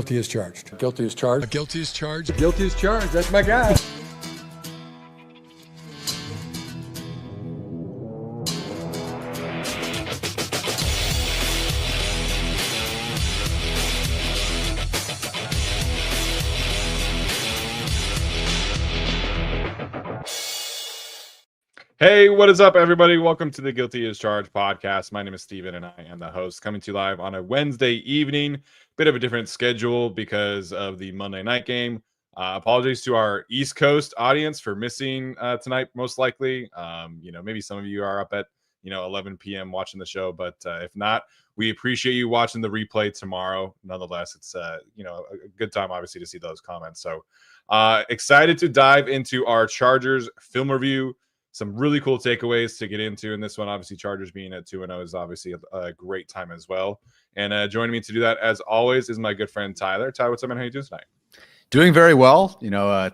Guilty as charged. Guilty as charged. Guilty as charged. Guilty as charged. That's my guy. Hey, what is up, everybody? Welcome to the Guilty as Charged podcast. My name is Steven, and I am the host, coming to you live on a Wednesday evening. Bit of a different schedule because of the Monday night game. Apologies to our East Coast audience for missing tonight, most likely. Maybe some of you are up at 11 p.m. watching the show, but if not, we appreciate you watching the replay tomorrow. Nonetheless, it's a good time, obviously, to see those comments. So excited to dive into our Chargers film review. Some really cool takeaways to get into in this one. Obviously, Chargers being at 2-0 is obviously a great time as well. And joining me to do that, as always, is my good friend Tyler. Tyler, what's up, man? How you doing tonight? Doing very well.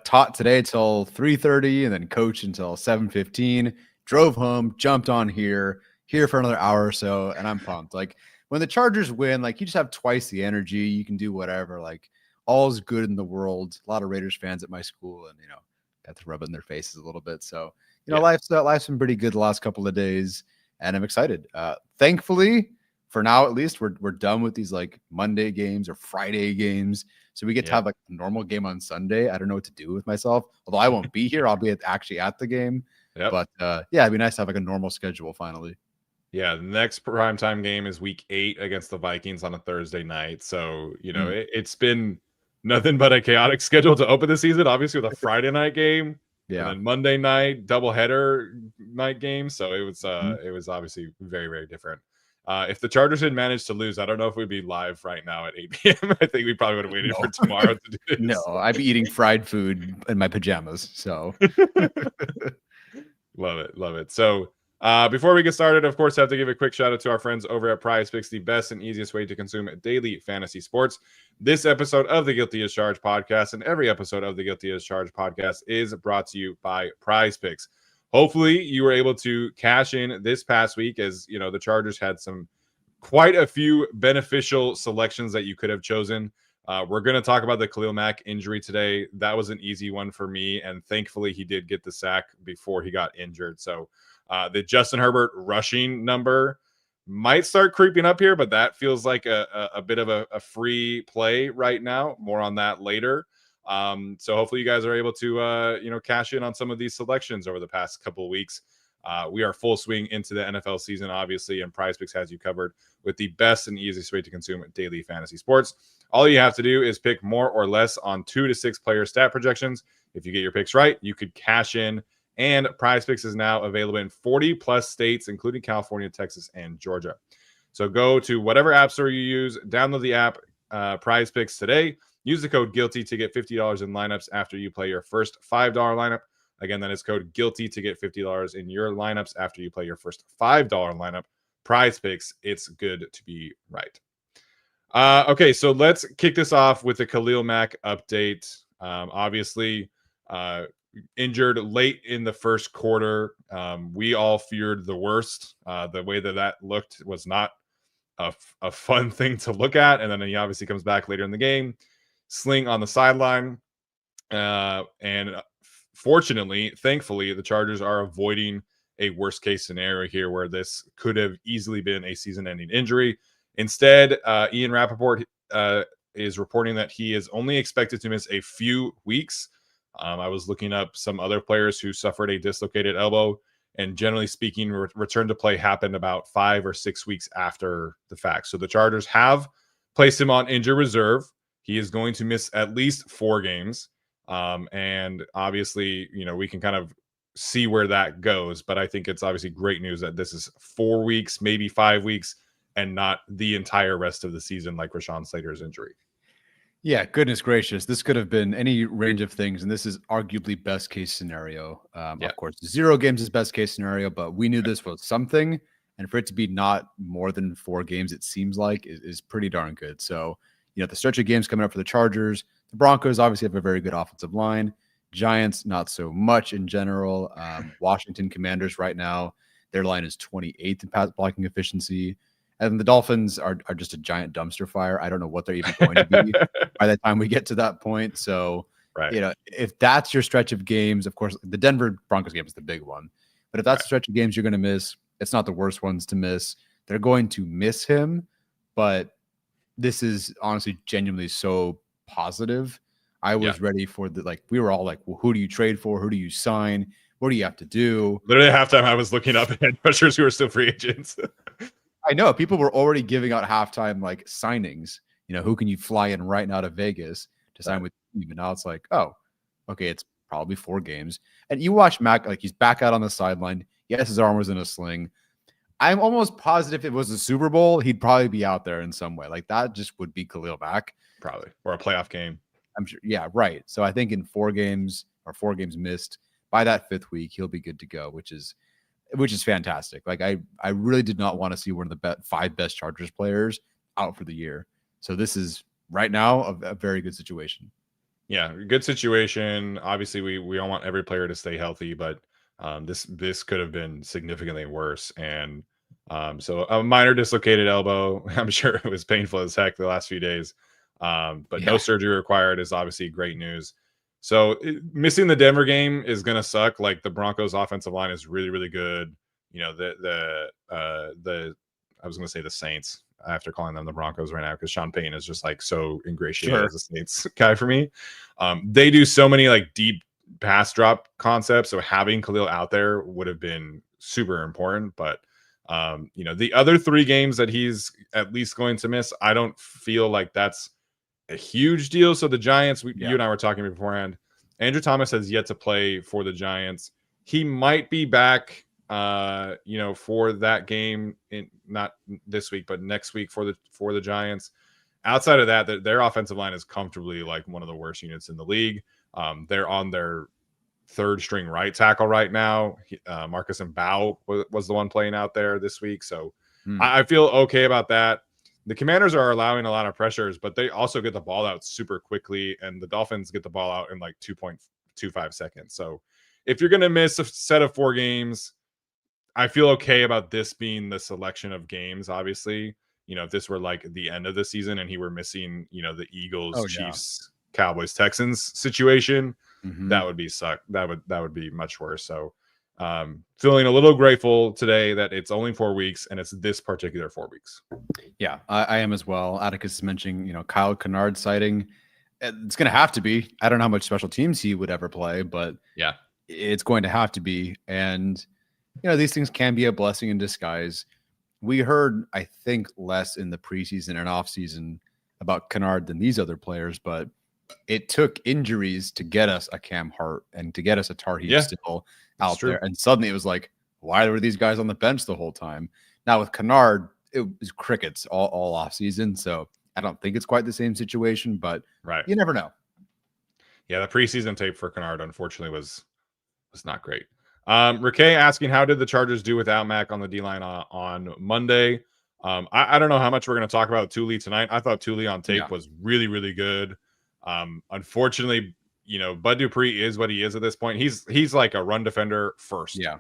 Taught today till 3:30 and then coached until 7:15. Drove home, jumped on here for another hour or so, and I'm pumped. Like, when the Chargers win, like, you just have twice the energy. You can do whatever. Like, all's good in the world. A lot of Raiders fans at my school, and got to rub it in their faces a little bit. So life's been pretty good the last couple of days, and I'm excited. Thankfully, for now at least, we're done with these like Monday games or Friday games, so we get to have like a normal game on Sunday. I don't know what to do with myself, although I won't be here. I'll be actually at the game. But it'd be nice to have like a normal schedule finally. Yeah, the next primetime game is Week 8 against the Vikings on a Thursday night. So it's been nothing but a chaotic schedule to open the season. Obviously, with a Friday night game. Yeah, and then Monday night doubleheader night game, so it was obviously very, very different. If the Chargers had managed to lose, I don't know if we'd be live right now at 8 p.m. I think we probably would have waited for tomorrow to do this. No, I'd be eating fried food in my pajamas. So love it. So before we get started, of course, I have to give a quick shout out to our friends over at PrizePicks, the best and easiest way to consume daily fantasy sports. This episode of the Guilty as Charged podcast and every episode of the Guilty as Charged podcast is brought to you by PrizePicks. Hopefully, you were able to cash in this past week, as the Chargers had quite a few beneficial selections that you could have chosen. We're going to talk about the Khalil Mack injury today. That was an easy one for me, and thankfully, he did get the sack before he got injured. So the Justin Herbert rushing number might start creeping up here, but that feels like a bit of a free play right now. More on that later. So hopefully you guys are able to cash in on some of these selections over the past couple of weeks. We are full swing into the NFL season, obviously, and PrizePicks has you covered with the best and easiest way to consume daily fantasy sports. All you have to do is pick more or less on 2 to 6 player stat projections. If you get your picks right, you could cash in. And PrizePicks is now available in 40 plus states, including California, Texas, and Georgia. So go to whatever app store you use, download the app PrizePicks today. Use the code GUILTY to get $50 in lineups after you play your first $5 lineup. Again, that is code GUILTY to get $50 in your lineups after you play your first $5 lineup. PrizePicks, it's good to be right. Okay, so let's kick this off with the Khalil Mack update. Obviously, injured late in the first quarter. We all feared the worst. The way that looked was not a fun thing to look at. And then he obviously comes back later in the game, sling on the sideline. And thankfully, the Chargers are avoiding a worst case scenario here where this could have easily been a season-ending injury. Instead, Ian Rappaport is reporting that he is only expected to miss a few weeks. I was looking up some other players who suffered a dislocated elbow, and generally speaking, return to play happened about 5 or 6 weeks after the fact. So the Chargers have placed him on injured reserve. He is going to miss at least 4 games. And obviously, we can kind of see where that goes, but I think it's obviously great news that this is 4 weeks, maybe 5 weeks, and not the entire rest of the season like Rashawn Slater's injury. Yeah, goodness gracious. This could have been any range of things, and this is arguably best case scenario. Of course, 0 games is best case scenario, but we knew this was something, and for it to be not more than 4 games, it seems like, is pretty darn good. So, the stretch of games coming up for the Chargers. The Broncos obviously have a very good offensive line. Giants, not so much in general. Washington Commanders right now, their line is 28th in pass blocking efficiency. And the Dolphins are just a giant dumpster fire. I don't know what they're even going to be by the time we get to that point. So, Right. you know, if that's your stretch of games, of course, the Denver Broncos game is the big one. But if that's the stretch of games you're going to miss, it's not the worst ones to miss. They're going to miss him, but this is honestly genuinely so positive. I was ready for we were all like, well, who do you trade for? Who do you sign? What do you have to do? Literally at halftime, I was looking up at rushers who are still free agents. I know people were already giving out halftime like signings. You know, who can you fly in right now to Vegas to sign with you? And now it's like, oh, okay, it's probably 4 games. And you watch Mac, like he's back out on the sideline. Yes, his arm was in a sling. I'm almost positive if it was a Super Bowl, he'd probably be out there in some way. Like that just would be Khalil Mack. Probably. Or a playoff game. I'm sure. Yeah, right. So I think in 4 games or 4 games missed, by that 5th week, he'll be good to go, which is fantastic. Like I really did not want to see one of the 5 best Chargers players out for the year. So this is right now a very good situation. Yeah, good situation. Obviously, we all want every player to stay healthy, but this could have been significantly worse. And so a minor dislocated elbow. I'm sure it was painful as heck the last few days. But no surgery required is obviously great news. So missing the Denver game is going to suck. Like the Broncos offensive line is really, really good. You know, I was going to say the Saints after calling them the Broncos right now, because Sean Payton is just like so ingratiated as a Saints guy for me. They do so many like deep pass drop concepts. So having Khalil out there would have been super important. But, you know, the other 3 games that he's at least going to miss, I don't feel like that's a huge deal. So the Giants, you and I were talking beforehand. Andrew Thomas has yet to play for the Giants. He might be back, you know, for that game, not this week, but next week for the Giants. Outside of that, their offensive line is comfortably like one of the worst units in the league. They're on their 3rd string right tackle right now. Marcus Mbao was the one playing out there this week. So I feel okay about that. The Commanders are allowing a lot of pressures, but they also get the ball out super quickly, and the Dolphins get the ball out in like 2.25 seconds. So if you're going to miss a set of 4 games, I feel okay about this being the selection of games. Obviously, you know, if this were like the end of the season and he were missing, you know, the Eagles, Chiefs, Cowboys, Texans situation, that would be suck. That would be much worse. So feeling a little grateful today that it's only 4 weeks and it's this particular 4 weeks. Yeah, I am as well. Atticus is mentioning, you know, Kyle Kennard sighting. It's going to have to be. I don't know how much special teams he would ever play, but yeah, it's going to have to be. And, you know, these things can be a blessing in disguise. We heard, I think, less in the preseason and offseason about Kennard than these other players, but it took injuries to get us a Cam Hart and to get us a Tarheeb still out there. And suddenly it was like, why were these guys on the bench the whole time? Now with Kennard, it was crickets all off season. So I don't think it's quite the same situation, but you never know. Yeah, the preseason tape for Kennard, unfortunately, was not great. Riquet asking, how did the Chargers do without Mack on the D-line on Monday? I don't know how much we're going to talk about Thule tonight. I thought Thule on tape was really, really good. Unfortunately, you know, Bud Dupree is what he is at this point. He's like a run defender first. Yeah.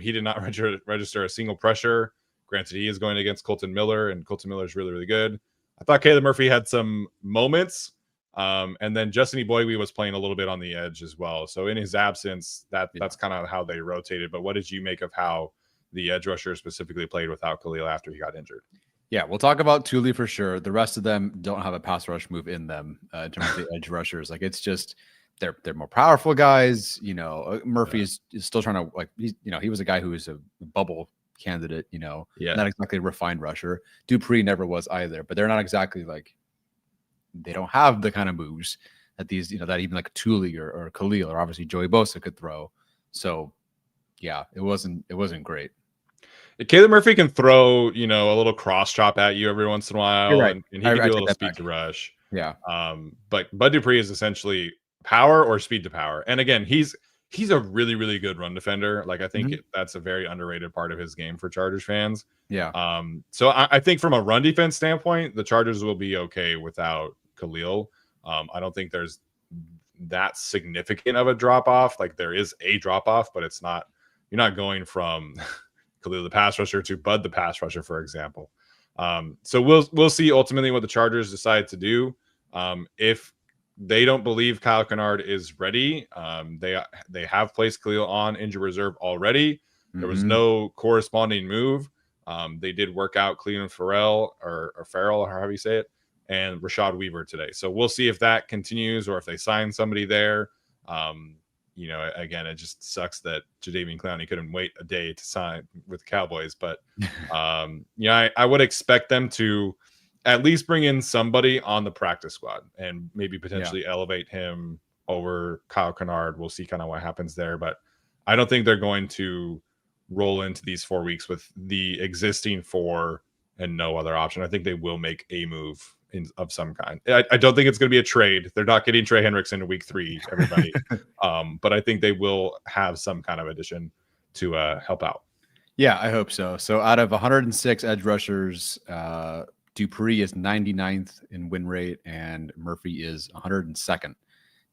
He did not register a single pressure. Granted, he is going against Colton Miller, and Colton Miller is really, really good. I thought Caleb Murphy had some moments. And then Justin Eboigbe was playing a little bit on the edge as well. So in his absence, that's kind of how they rotated. But what did you make of how the edge rusher specifically played without Khalil after he got injured? Yeah, we'll talk about Thule for sure. The rest of them don't have a pass rush move in them in terms of the edge rushers. Like it's just they're more powerful guys. You know, Murphy is still trying to like he was a guy who was a bubble candidate. You know, not exactly a refined rusher. Dupree never was either, but they're not exactly like they don't have the kind of moves that these that even like Thule or Khalil or obviously Joey Bosa could throw. So yeah, it wasn't great. Caleb Murphy can throw, a little cross chop at you every once in a while, right. and he can do a little speed to rush. Yeah. But Bud Dupree is essentially power or speed to power. And again, he's a really, really good run defender. Like I think that's a very underrated part of his game for Chargers fans. Yeah. So I think from a run defense standpoint, the Chargers will be okay without Khalil. I don't think there's that significant of a drop off. Like there is a drop off, but you're not going from Khalil the pass rusher to Bud the pass rusher, for example. So we'll see ultimately what the Chargers decide to do. If they don't believe Kyle Kennard is ready, they have placed Khalil on injured reserve already. There was no corresponding move. They did work out Cleveland Farrell or Farrell, or however you say it, and Rashad Weaver today. So we'll see if that continues or if they sign somebody there. Again, it just sucks that Jadeveon Clowney couldn't wait a day to sign with the Cowboys. But, I would expect them to at least bring in somebody on the practice squad and maybe potentially elevate him over Kyle Kennard. We'll see kind of what happens there. But I don't think they're going to roll into these 4 weeks with the existing 4 and no other option. I think they will make a move of some kind. I don't think it's going to be a trade. They're not getting Trey Hendrickson in week 3, everybody. But I think they will have some kind of addition to help out. Yeah, I hope so. So out of 106 edge rushers, Dupree is 99th in win rate and Murphy is 102nd.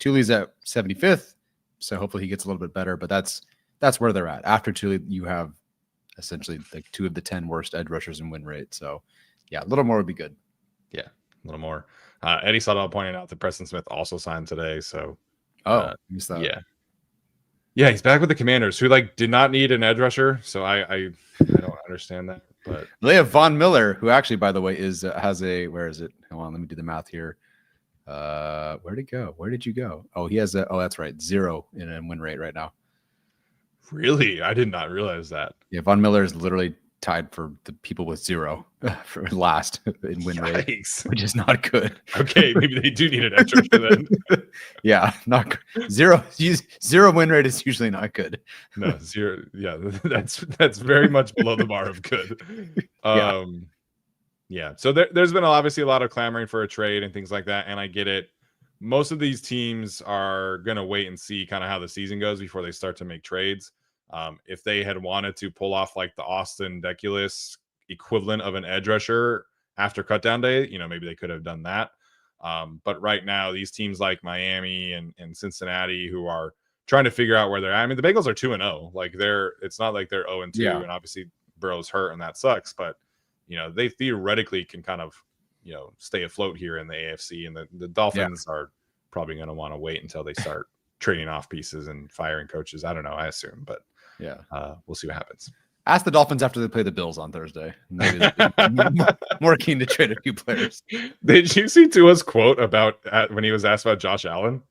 Thule's at 75th, so hopefully he gets a little bit better, but that's where they're at. After Thule, you have essentially like 2 of the 10 worst edge rushers in win rate. So yeah, a little more would be good. Yeah, a little more. Eddie Suttle pointed out that Preston Smith also signed today. So missed that. Yeah, he's back with the Commanders, who did not need an edge rusher. So I don't understand that. But they have Von Miller, who actually, by the way, has a where is it? Hold on, let me do the math here. Where'd it go? Where did you go? Oh, he has that's right, 0 in win rate right now. Really? I did not realize that. Yeah, Von Miller is literally tied for the people with 0 for last in win rate, which is not good. Okay, maybe they do need an edge rusher then. Yeah, not good. 0 win rate is usually not good. No, 0. Yeah, that's very much below the bar of good. Yeah. So there's been obviously a lot of clamoring for a trade and things like that, and I get it. Most of these teams are going to wait and see kind of how the season goes before they start to make trades. If they had wanted to pull off like the Austin Deculus equivalent of an edge rusher after cutdown day, maybe they could have done that. But right now, these teams like Miami and Cincinnati, who are trying to figure out where they're at. I mean, the Bengals are 2-0. It's not like they're 0-2, and obviously Burrow's hurt and that sucks. But they theoretically can kind of stay afloat here in the AFC, and the Dolphins are probably going to want to wait until they start trading off pieces and firing coaches. I don't know. I assume, but we'll see what happens. Ask the Dolphins after they play the Bills on Thursday. Maybe more keen to trade a few players. Did you see Tua's quote about when he was asked about Josh Allen?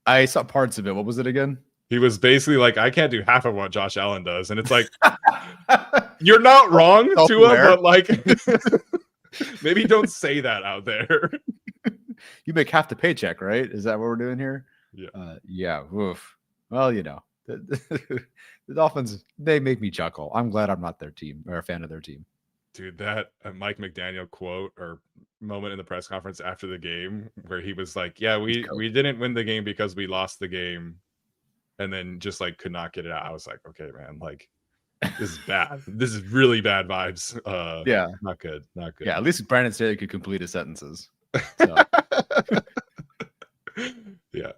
I saw parts of it. What was it again? He was basically like, I can't do half of what Josh Allen does. And it's like, you're not wrong, Tua, but maybe don't say that out there. You make half the paycheck, right? Is that what we're doing here? Yeah. Oof. Well, the Dolphins, they make me chuckle. I'm glad I'm not their team or a fan of their team. Dude, that Mike McDaniel quote or moment in the press conference after the game where he was like, yeah, we didn't win the game because we lost the game, and then just could not get it out. I was like, okay, man, this is bad. This is really bad vibes. Not good. Yeah, at least Brandon Staley could complete his sentences. So. Yeah.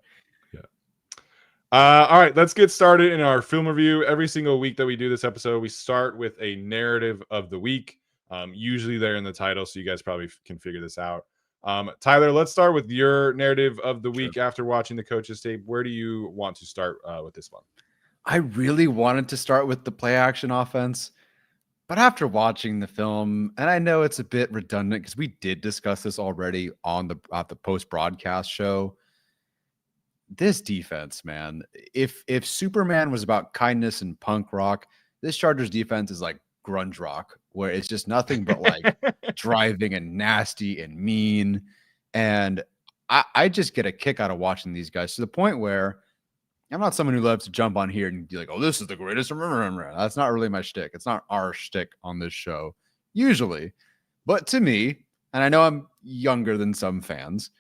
All right, let's get started in our film review. Every single week that we do this episode, we start with a narrative of the week. Usually they're in the title, so you guys probably can figure this out. Tyler, let's start with your narrative of the week after watching the coaches tape. Where do you want to start with this one? I really wanted to start with the play action offense, but after watching the film, and I know it's a bit redundant because we did discuss this already on the post broadcast show. This defense, man, if Superman was about kindness and punk rock, this Chargers defense is like grunge rock, where it's just nothing but driving and nasty and mean. And I just get a kick out of watching these guys to the point where I'm not someone who loves to jump on here and be like, oh, this is the greatest. That's not really my shtick. It's not our shtick on this show, usually. But to me, and I know I'm younger than some fans,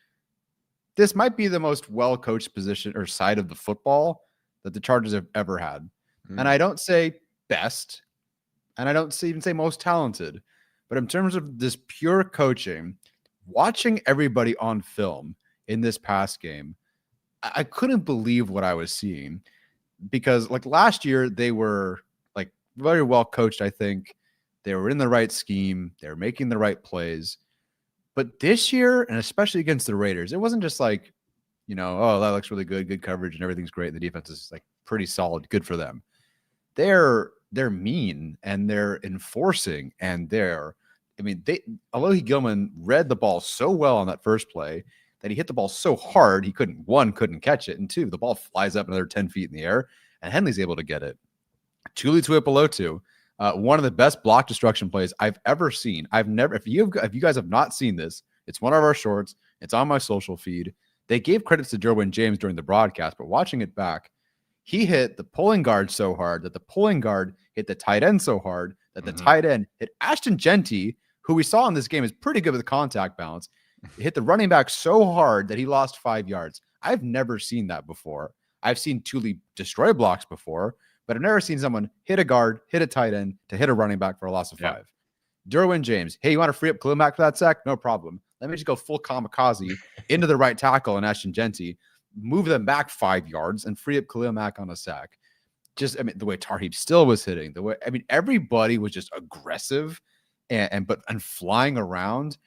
this might be the most well-coached position or side of the football that the Chargers have ever had. And I don't say best, and I don't even say most talented, but in terms of this pure coaching, watching everybody on film in this past game, I couldn't believe what I was seeing, because last year they were very well coached, I think, They were in the right scheme. They were making the right plays. But this year, and especially against the Raiders, it wasn't just like, oh, that looks really good, good coverage, and everything's great. The defense is like pretty solid, good for them. They're mean and they're enforcing and Alohi Gilman read the ball so well on that first play that he hit the ball so hard he couldn't catch it, and two, the ball flies up another 10 feet in the air, and Henley's able to get it. Tuli Tuipulotu, one of the best block destruction plays I've ever seen. If you guys have not seen this, it's one of our shorts. It's on my social feed. They gave credits to Derwin James during the broadcast, but watching it back, he hit the pulling guard so hard that the pulling guard hit the tight end so hard that the tight end hit Ashton Genty, who we saw in this game is pretty good with contact balance. It hit the running back so hard that he lost 5 yards. I've never seen that before. I've seen Tuli destroy blocks before, but I've never seen someone hit a guard, hit a tight end to hit a running back for a loss of 5. Derwin James, hey, you want to free up Khalil Mack for that sack? No problem. Let me just go full kamikaze into the right tackle and Ashton Genty, move them back 5 yards and free up Khalil Mack on a sack. The way Tarheeb still was hitting, everybody was just aggressive and flying around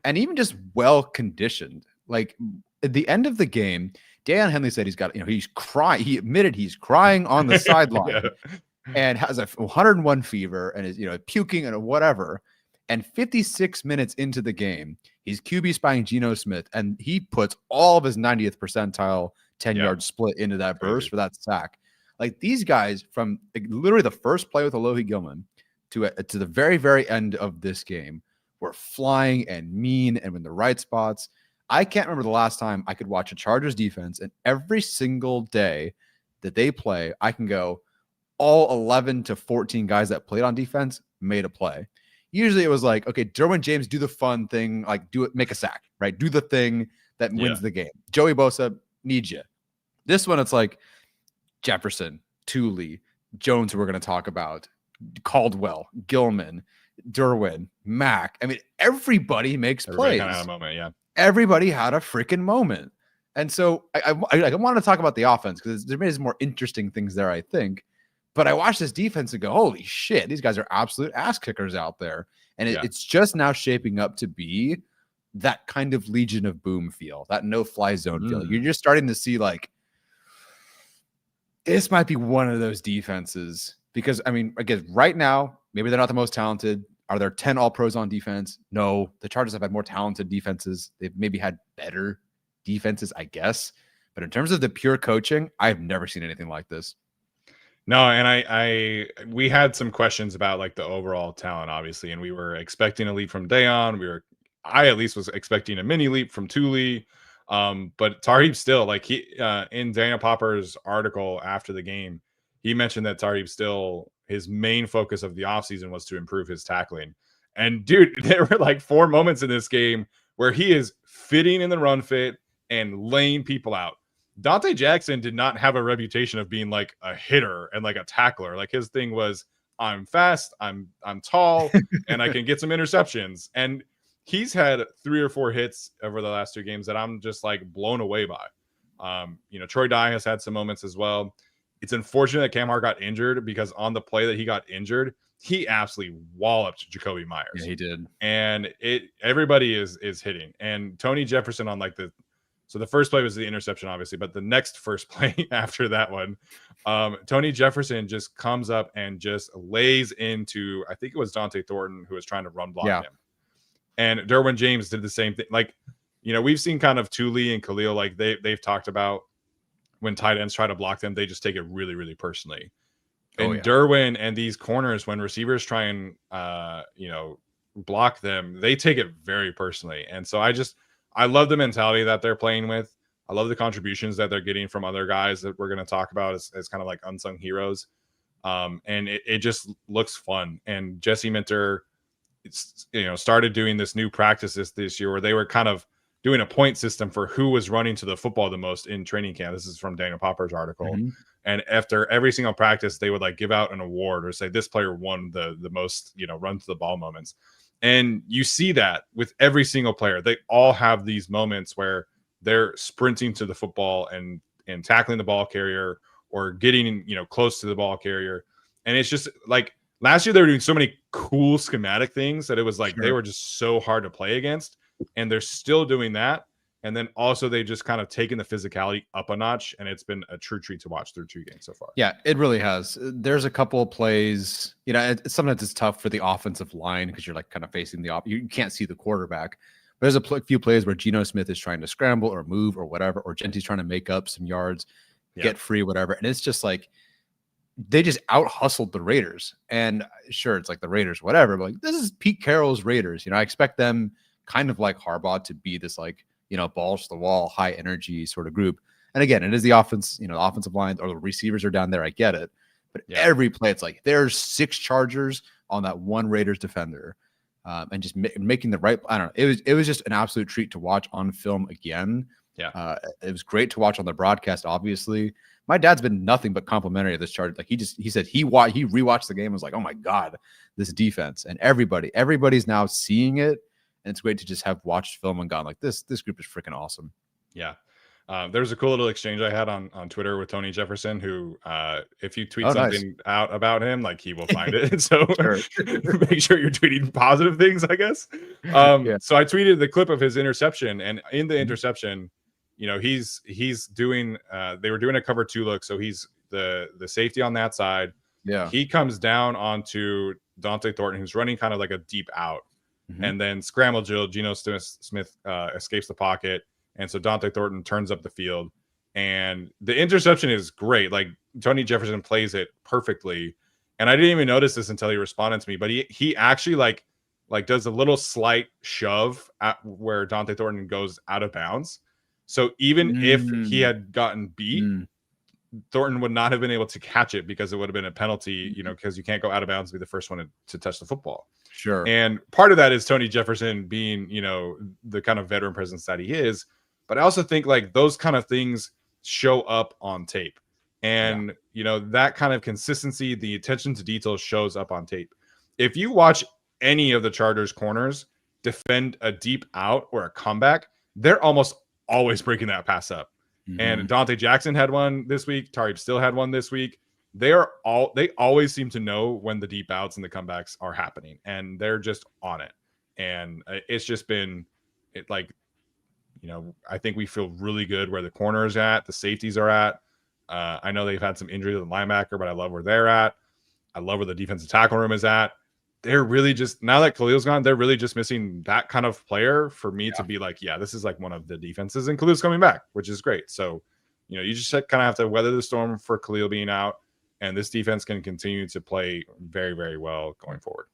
and even just well conditioned. Like at the end of the game, Dan Henley said he's crying. He admitted he's crying on the sideline and has a 101 fever and is, puking and whatever. And 56 minutes into the game, he's QB spying Geno Smith, and he puts all of his 90th percentile 10-yard split into that burst for that sack. Like these guys, from literally the first play with Alohi Gilman to the very, very end of this game, were flying and mean and in the right spots. I can't remember the last time I could watch a Chargers defense, and every single day that they play, I can go all 11 to 14 guys that played on defense made a play. Usually it was like, okay, Derwin James, do the fun thing, like do it, make a sack, right? Do the thing that wins the game. Joey Bosa needs you. This one, it's like Jefferson, Tuli, Jones, who we're going to talk about, Caldwell, Gilman, Derwin, Mack. Everybody makes plays. Kind of had a moment, Everybody had a freaking moment. And so I want to talk about the offense because there may be more interesting things there, I think. But I watched this defense and go, holy shit, these guys are absolute ass kickers out there. And it's just now shaping up to be that kind of Legion of Boom feel, that no-fly zone feel. You're just starting to see, like, this might be one of those defenses. Because, again, right now, maybe they're not the most talented. Are there 10 all-pros on defense? No. The Chargers have had more talented defenses. They've maybe had better defenses, I guess. But in terms of the pure coaching, I've never seen anything like this. No, and we had some questions about like the overall talent, obviously, and we were expecting a leap from Dayon. I at least was expecting a mini leap from Tuli. But Tarheeb still, like he in Daniel Popper's article after the game, he mentioned that Tarheeb still, his main focus of the offseason was to improve his tackling. And dude, there were like 4 moments in this game where he is fitting in the run fit and laying people out. Dante Jackson did not have a reputation of being like a hitter and like a tackler. Like his thing was, I'm fast, I'm tall, and I can get some interceptions. And he's had 3 or 4 hits over the last 2 games that I'm just like blown away by. Troy Dye has had some moments as well. It's unfortunate that Cam Hart got injured because on the play that he got injured, he absolutely walloped Jacoby Myers. Yeah, he did. And everybody is hitting. And Tony Jefferson on like so the first play was the interception, obviously, but the next first play after that one, Tony Jefferson just comes up and just lays into, I think it was Dante Thornton who was trying to run block him. And Derwin James did the same thing. Like, we've seen kind of Tuli and Khalil, like they've talked about when tight ends try to block them, they just take it really, really personally. And Derwin and these corners, when receivers try and, block them, they take it very personally. And so I love the mentality that they're playing with. I love the contributions that they're getting from other guys that we're going to talk about as kind of like unsung heroes. And it just looks fun. And Jesse Minter, started doing this new practices this year where they were kind of doing a point system for who was running to the football the most in training camp. This is from Daniel Popper's article. Mm-hmm. And after every single practice, they would like give out an award or say this player won the most, run to the ball moments. And you see that with every single player. They all have these moments where they're sprinting to the football and tackling the ball carrier or getting, close to the ball carrier. And it's just like last year they were doing so many cool schematic things that it was like they Sure. were just so hard to play against, and they're still doing that. And then also they just kind of taken the physicality up a notch, and it's been a true treat to watch through 2 games so far. Yeah, it really has. There's a couple of plays, sometimes it's tough for the offensive line because you're like kind of facing you can't see the quarterback. But there's a few plays where Geno Smith is trying to scramble or move or whatever, or Genty's trying to make up some yards, get free, whatever. And it's just like they just out hustled the Raiders. And sure, it's like the Raiders, whatever. But like, this is Pete Carroll's Raiders. I expect them kind of like Harbaugh to be this like, balls to the wall, high energy sort of group. And again, it is the offense, the offensive line or the receivers are down there. I get it. But every play, it's like there's 6 Chargers on that one Raiders defender. And just making the right. I don't know. It was just an absolute treat to watch on film again. Yeah. It was great to watch on the broadcast. Obviously, my dad's been nothing but complimentary of this Charger. Like he said he rewatched the game and was like, oh my God, this defense. And everybody's now seeing it. And it's great to just have watched film and gone like this group is freaking awesome. Yeah. There was a cool little exchange I had on Twitter with Tony Jefferson, who if you tweet something out about him, like he will find it. So make sure you're tweeting positive things, I guess. So I tweeted the clip of his interception, and in the interception, he's doing they were doing a cover 2 look. So he's the safety on that side. Yeah. He comes down onto Dante Thornton, who's running kind of like a deep out. And then scramble drill, Geno Smith escapes the pocket. And so Dante Thornton turns up the field, and the interception is great. Like Tony Jefferson plays it perfectly. And I didn't even notice this until he responded to me, but he actually like does a little slight shove at where Dante Thornton goes out of bounds. So even if he had gotten beat, Thornton would not have been able to catch it because it would have been a penalty, because you can't go out of bounds and be the first one to touch the football. Sure. And part of that is Tony Jefferson being, the kind of veteran presence that he is. But I also think like those kind of things show up on tape. And, that kind of consistency, the attention to detail shows up on tape. If you watch any of the Chargers corners defend a deep out or a comeback, they're almost always breaking that pass up. And Dante Jackson had one this week. Tariq still had one this week. They always seem to know when the deep outs and the comebacks are happening, and they're just on it. And it's just been I think we feel really good where the corner is at, the safeties are at. I know they've had some injury to the linebacker, but I love where they're at. I love where the defensive tackle room is at. They're really just, now that Khalil's gone, they're really just missing that kind of player for me to be like, this is like one of the defenses, and Khalil's coming back, which is great. So, you just kind of have to weather the storm for Khalil being out, and this defense can continue to play very, very well going forward.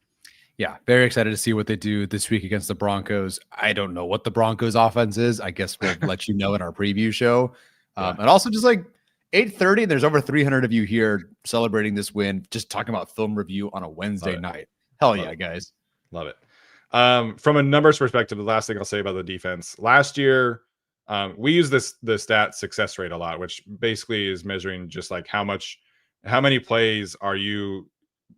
Yeah, very excited to see what they do this week against the Broncos. I don't know what the Broncos offense is. I guess we'll let you know in our preview show. And also just like 8:30, there's over 300 of you here celebrating this win, just talking about film review on a Wednesday night. Hell yeah, guys. Love it. From a numbers perspective, the last thing I'll say about the defense, last year, we use the stat success rate a lot, which basically is measuring just like how many plays are you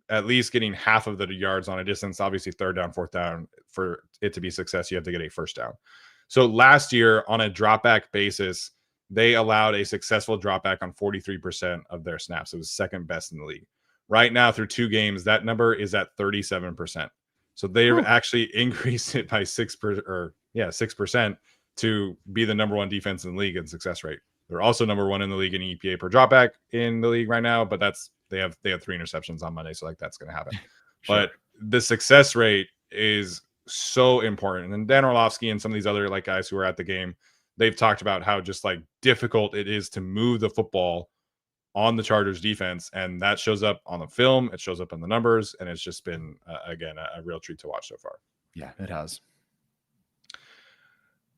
at least getting half of the yards on a distance. Obviously, 3rd down, 4th down, for it to be success, you have to get a 1st down. So last year, on a drop back basis, they allowed a successful drop back on 43% of their snaps. It was 2nd best in the league. Right now, through 2 games, that number is at 37%. So they've actually increased it by 6% to be the number 1 defense in the league in success rate. They're also number 1 in the league in EPA per dropback in the league right now, but they have 3 interceptions on Monday, so like that's going to happen. Sure. But the success rate is so important. And Dan Orlovsky and some of these other like guys who are at the game, they've talked about how just like difficult it is to move the football on the Chargers defense, and that shows up on the film, it shows up in the numbers, and it's just been again a real treat to watch so far. Yeah, it has.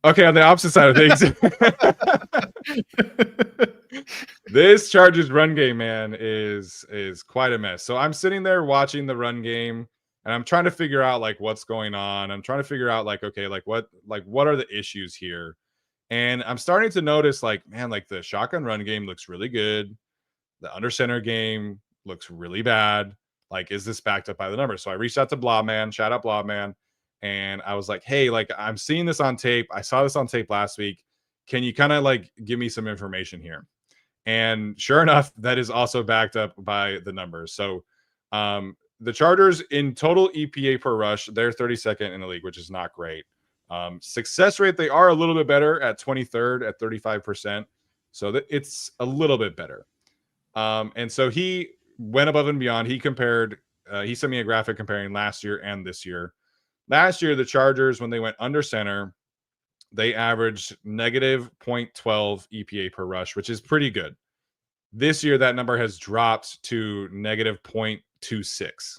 Okay, on the opposite side of things, this Chargers run game, man, is quite a mess. So I'm sitting there watching the run game, and I'm trying to figure out like what's going on. I'm trying to figure out like, okay, like what are the issues here? And I'm starting to notice like, man, like the shotgun run game looks really good. The under center game looks really bad. Like, is this backed up by the numbers? So I reached out to Blobman, shout out Blobman. And I was like, hey, like I'm seeing this on tape. I saw this on tape last week. Can you kind of like give me some information here? And sure enough, that is also backed up by the numbers. So the Chargers in total EPA per rush, they're 32nd in the league, which is not great. Success rate, they are a little bit better at 23rd at 35%. So it's a little bit better. And so he went above and beyond. He compared, he sent me a graphic comparing last year and this year. Last year, the Chargers, when they went under center, they averaged negative 0.12 EPA per rush, which is pretty good. This year, that number has dropped to negative 0.26.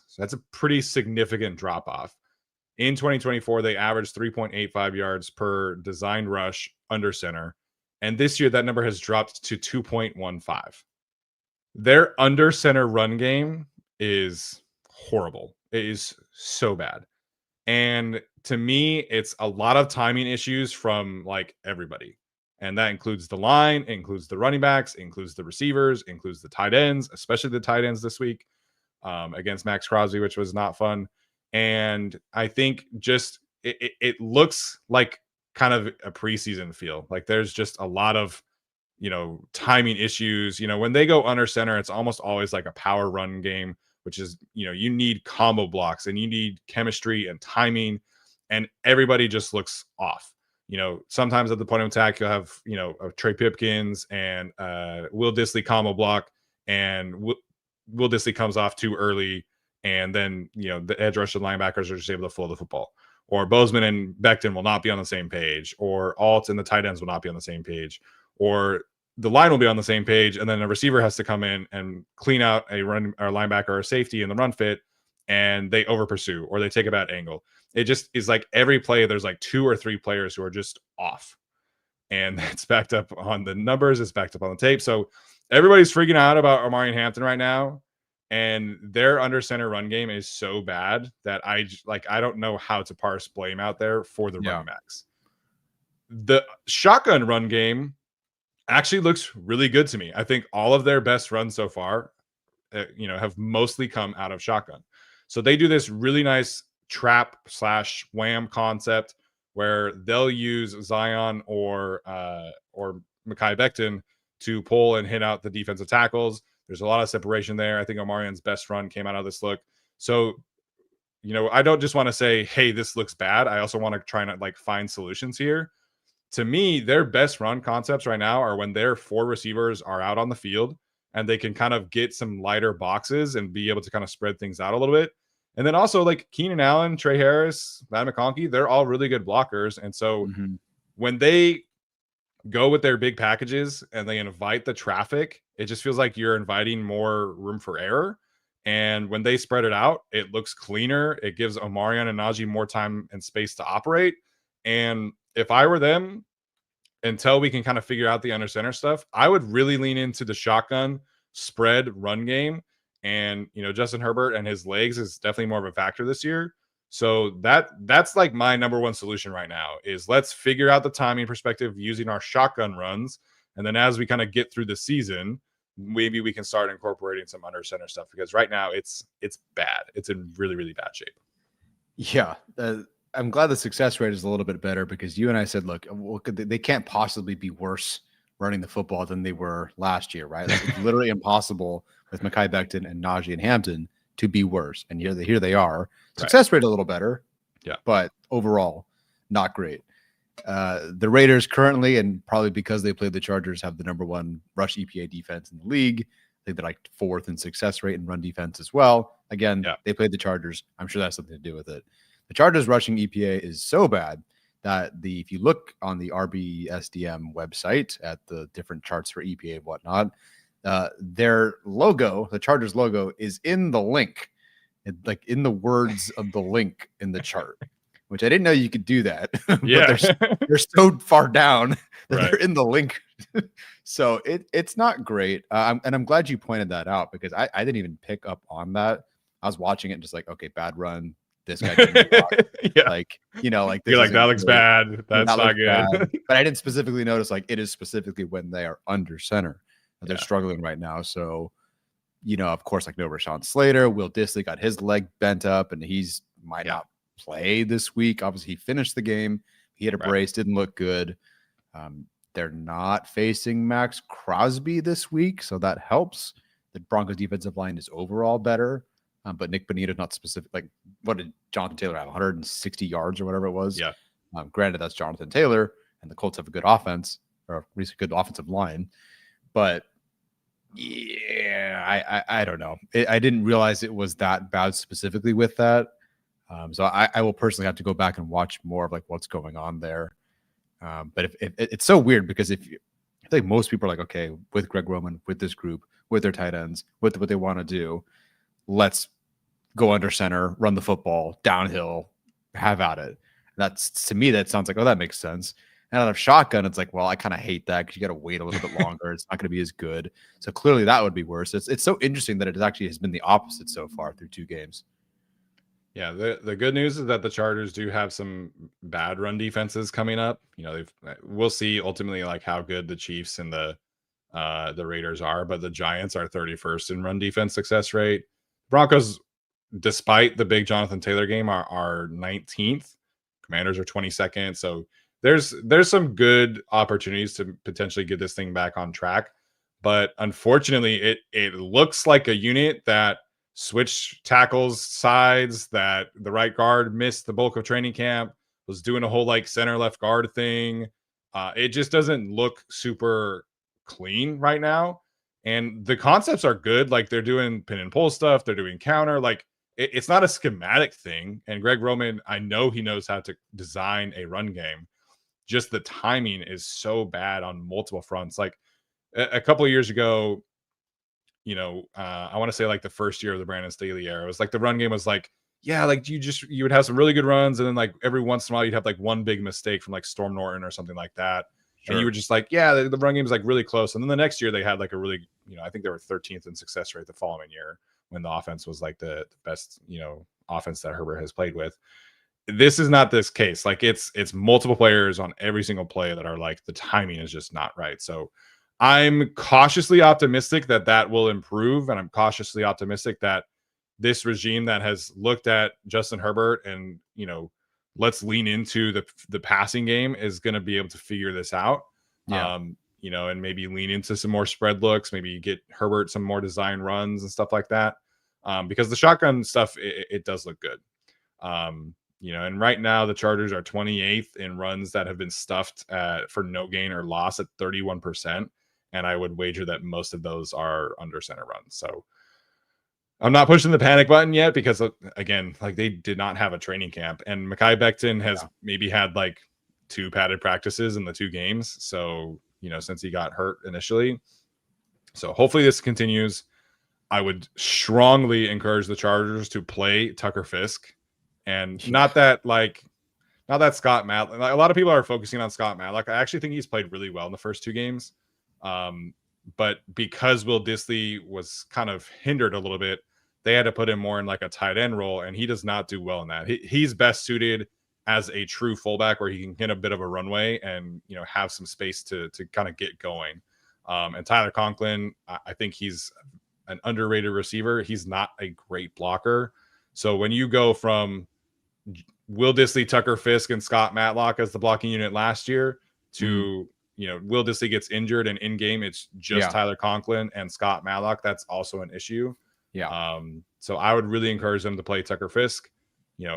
So that's a pretty significant drop off. In 2024, they averaged 3.85 yards per designed rush under center. And this year, that number has dropped to 2.15. Their under center run game is horrible. It is so bad. And to me, it's a lot of timing issues from like everybody. And that includes the line, includes the running backs, includes the receivers, includes the tight ends, especially the tight ends this week against Max Crosby, which was not fun. And I think just it looks like kind of a preseason feel. Like there's just a lot of, timing issues. When they go under center, it's almost always like a power run game, which is, you need combo blocks and you need chemistry and timing, and everybody just looks off. Sometimes at the point of attack, you'll have, a Trey Pipkins and Will Dissly combo block, and Will Dissly comes off too early. And then, the edge rusher linebackers are just able to flow the football. Or Bozeman and Becton will not be on the same page. Or Alt and the tight ends will not be on the same page. Or the line will be on the same page. And then a receiver has to come in and clean out a run or linebacker or safety in the run fit. And they over pursue or they take a bad angle. It just is like every play, there's like 2 or 3 players who are just off. And it's backed up on the numbers. It's backed up on the tape. So everybody's freaking out about Omarion Hampton right now. And their under center run game is so bad that I don't know how to parse blame out there for the running backs. The shotgun run game actually looks really good to me. I think all of their best runs so far, have mostly come out of shotgun. So they do this really nice trap / wham concept where they'll use Zion or Mekhi Becton to pull and hit out the defensive tackles. There's a lot of separation there. I think Omarion's best run came out of this look. So, I don't just want to say, hey, this looks bad. I also want to try and find solutions here. To me, their best run concepts right now are when their 4 receivers are out on the field and they can kind of get some lighter boxes and be able to kind of spread things out a little bit. And then also Keenan Allen, Trey Harris, Matt McConkey, they're all really good blockers. And so when they go with their big packages and they invite the traffic, it just feels like you're inviting more room for error. And when they spread it out, it looks cleaner. It gives Omarion and Najee more time and space to operate. And if I were them, until we can kind of figure out the under center stuff, I would really lean into the shotgun spread run game. And, Justin Herbert and his legs is definitely more of a factor this year. So that's my number one solution right now is let's figure out the timing perspective using our shotgun runs. And then as we kind of get through the season, maybe we can start incorporating some under center stuff, because right now it's bad. It's in really, really bad shape. Yeah. I'm glad the success rate is a little bit better, because you and I said, look, they can't possibly be worse running the football than they were last year, right? It's literally impossible with Mekhi Becton and Najee and Hampton to be worse. And here they are. Success rate a little better, but overall not great. The Raiders currently, and probably because they played the Chargers, have the number 1 rush EPA defense in the league. I think they're 4th in success rate and run defense as well. Again, they played the Chargers. I'm sure that's something to do with it. The Chargers rushing EPA is so bad that if you look on the RBSDM website at the different charts for EPA and whatnot, their logo, the Chargers logo, is in the link, in the words of the link in the chart, which I didn't know you could do that. Yeah. But they're so far down that they're in the link. So it's not great. And I'm glad you pointed that out, because I didn't even pick up on that. I was watching it and just okay, bad run. This guy didn't block. This you're that looks bad. That's not good. Bad. But I didn't specifically notice it is specifically when they are under center. They're struggling right now. So, of course, no Rashawn Slater. Will Dissly got his leg bent up and might not play this week. Obviously, he finished the game. He had a brace, didn't look good. They're not facing Max Crosby this week, so that helps. The Broncos defensive line is overall better. but Nick Bonito's not specific. Like, what did Jonathan Taylor have? 160 yards or whatever it was. Yeah. Granted, that's Jonathan Taylor, and the Colts have a good offense, or at least a good offensive line. But yeah, I don't know. I didn't realize it was that bad specifically with that. So I will personally have to go back and watch more of like what's going on there. But if it's so weird because I think most people are like, okay, with Greg Roman, with this group, with their tight ends, with what they want to do, let's go under center, run the football downhill, have at it. That's, to me, that sounds like, oh, that makes sense. And out of shotgun, it's like, well, I kind of hate that because you got to wait a little bit longer. It's not going to be as good. So clearly that would be worse. It's so interesting that it actually has been the opposite so far through 2 games. Yeah, the good news is that the Chargers do have some bad run defenses coming up. We'll see ultimately like how good the Chiefs and the Raiders are, but the Giants are 31st in run defense success rate. Broncos, despite the big Jonathan Taylor game, are 19th. Commanders are 22nd. So there's some good opportunities to potentially get this thing back on track. But unfortunately, it looks like a unit that switched tackles sides, that the right guard missed the bulk of training camp, was doing a whole like center left guard thing. It just doesn't look super clean right now. And the concepts are good. Like they're doing pin and pull stuff. They're doing counter. Like it's not a schematic thing. And Greg Roman, I know he knows how to design a run game. Just the timing is so bad on multiple fronts. Like a couple of years ago, I want to say like the first year of the Brandon Staley era, it was like the run game was like, yeah, like you would have some really good runs. And then like every once in a while you'd have like one big mistake from like Storm Norton or something like that. Sure. And you were just like, yeah, the run game is like really close. And then the next year they had like a really, I think they were 13th in success rate the following year when the offense was like the best, offense that Herbert has played with. This is not this case. Like it's multiple players on every single play that are like the timing is just not right. So I'm cautiously optimistic that will improve, and I'm cautiously optimistic that this regime that has looked at Justin Herbert and let's lean into the passing game is going to be able to figure this out. Yeah. And maybe lean into some more spread looks, maybe get Herbert some more design runs and stuff like that. Because the shotgun stuff it does look good. And right now the Chargers are 28th in runs that have been stuffed for no gain or loss at 31%. And I would wager that most of those are under center runs. So I'm not pushing the panic button yet because, again, like they did not have a training camp. And Mekhi Becton has maybe had like 2 padded practices in the 2 games. So, since he got hurt initially. So hopefully this continues. I would strongly encourage the Chargers to play Tucker Fisk. And not that Scott Matlock. Like, a lot of people are focusing on Scott Matlock. I actually think he's played really well in the first 2 games. But because Will Dissly was kind of hindered a little bit, they had to put him more in like a tight end role, and he does not do well in that. He's best suited as a true fullback where he can get a bit of a runway and have some space to kind of get going. And Tyler Conklin, I think he's an underrated receiver. He's not a great blocker. So when you go from Will Dissly, Tucker Fisk, and Scott Matlock as the blocking unit last year to Will Dissly gets injured and in game it's just Tyler Conklin and Scott Matlock, that's also an issue. Yeah. So I would really encourage them to play Tucker Fisk,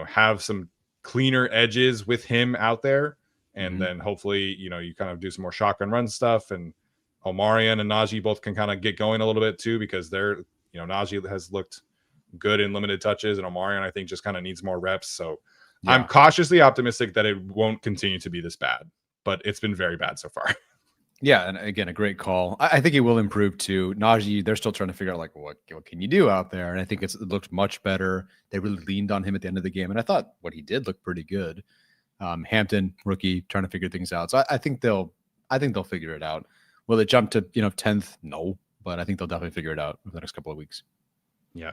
have some cleaner edges with him out there. And then hopefully, you kind of do some more shotgun run stuff, and Omarion and Najee both can kind of get going a little bit too, because they're, Najee has looked good in limited touches, and Omarion, I think, just kind of needs more reps. So I'm cautiously optimistic that it won't continue to be this bad, but it's been very bad so far. Yeah, and again, a great call. I think it will improve too. Najee, they're still trying to figure out like what can you do out there, and I think it looked much better. They really leaned on him at the end of the game, and I thought what he did looked pretty good. Hampton, rookie, trying to figure things out. So I think they'll figure it out. Will it jump to 10th? No, but I think they'll definitely figure it out over the next couple of weeks. Yeah.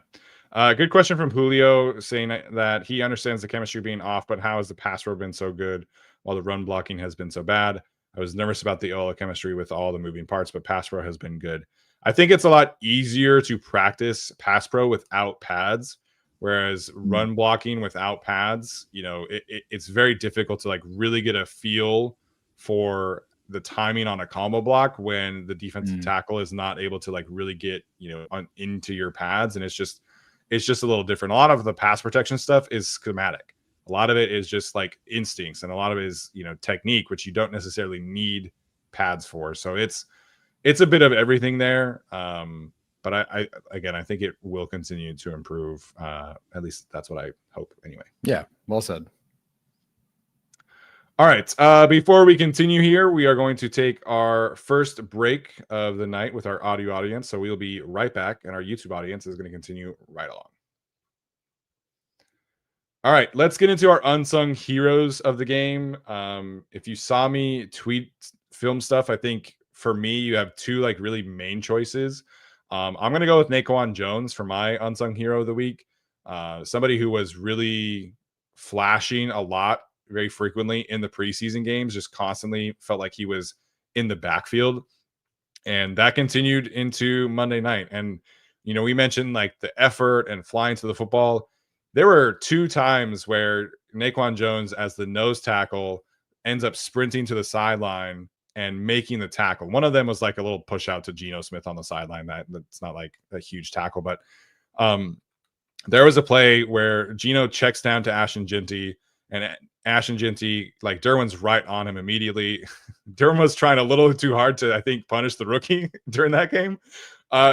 Good question from Julio, saying that he understands the chemistry being off, but how has the pass pro been so good while the run blocking has been so bad? I was nervous about the OL chemistry with all the moving parts, but pass pro has been good. I think it's a lot easier to practice pass pro without pads, whereas run blocking without pads, it's very difficult to like really get a feel for the timing on a combo block when the defensive tackle is not able to like really get, into your pads. And It's just a little different. A lot of the pass protection stuff is schematic. A lot of it is just like instincts, and a lot of it is, technique, which you don't necessarily need pads for. So it's a bit of everything there. But I think it will continue to improve. At least that's what I hope anyway. Yeah, well said. All right. Before we continue here, we are going to take our first break of the night with our audio audience. So we'll be right back, and our YouTube audience is going to continue right along. All right, let's get into our unsung heroes of the game. If you saw me tweet film stuff, I think for me, you have two like really main choices. I'm going to go with Naquan Jones for my unsung hero of the week. Somebody who was really flashing a lot, very frequently in the preseason games, just constantly felt like he was in the backfield. And that continued into Monday night. And, we mentioned like the effort and flying to the football. There were 2 times where Naquan Jones, as the nose tackle, ends up sprinting to the sideline and making the tackle. One of them was like a little push out to Geno Smith on the sideline. That's not like a huge tackle, but there was a play where Geno checks down to Ashton Jeanty, and Ashton Jeanty, like Derwin's right on him immediately. Derwin was trying a little too hard to, I think, punish the rookie during that game.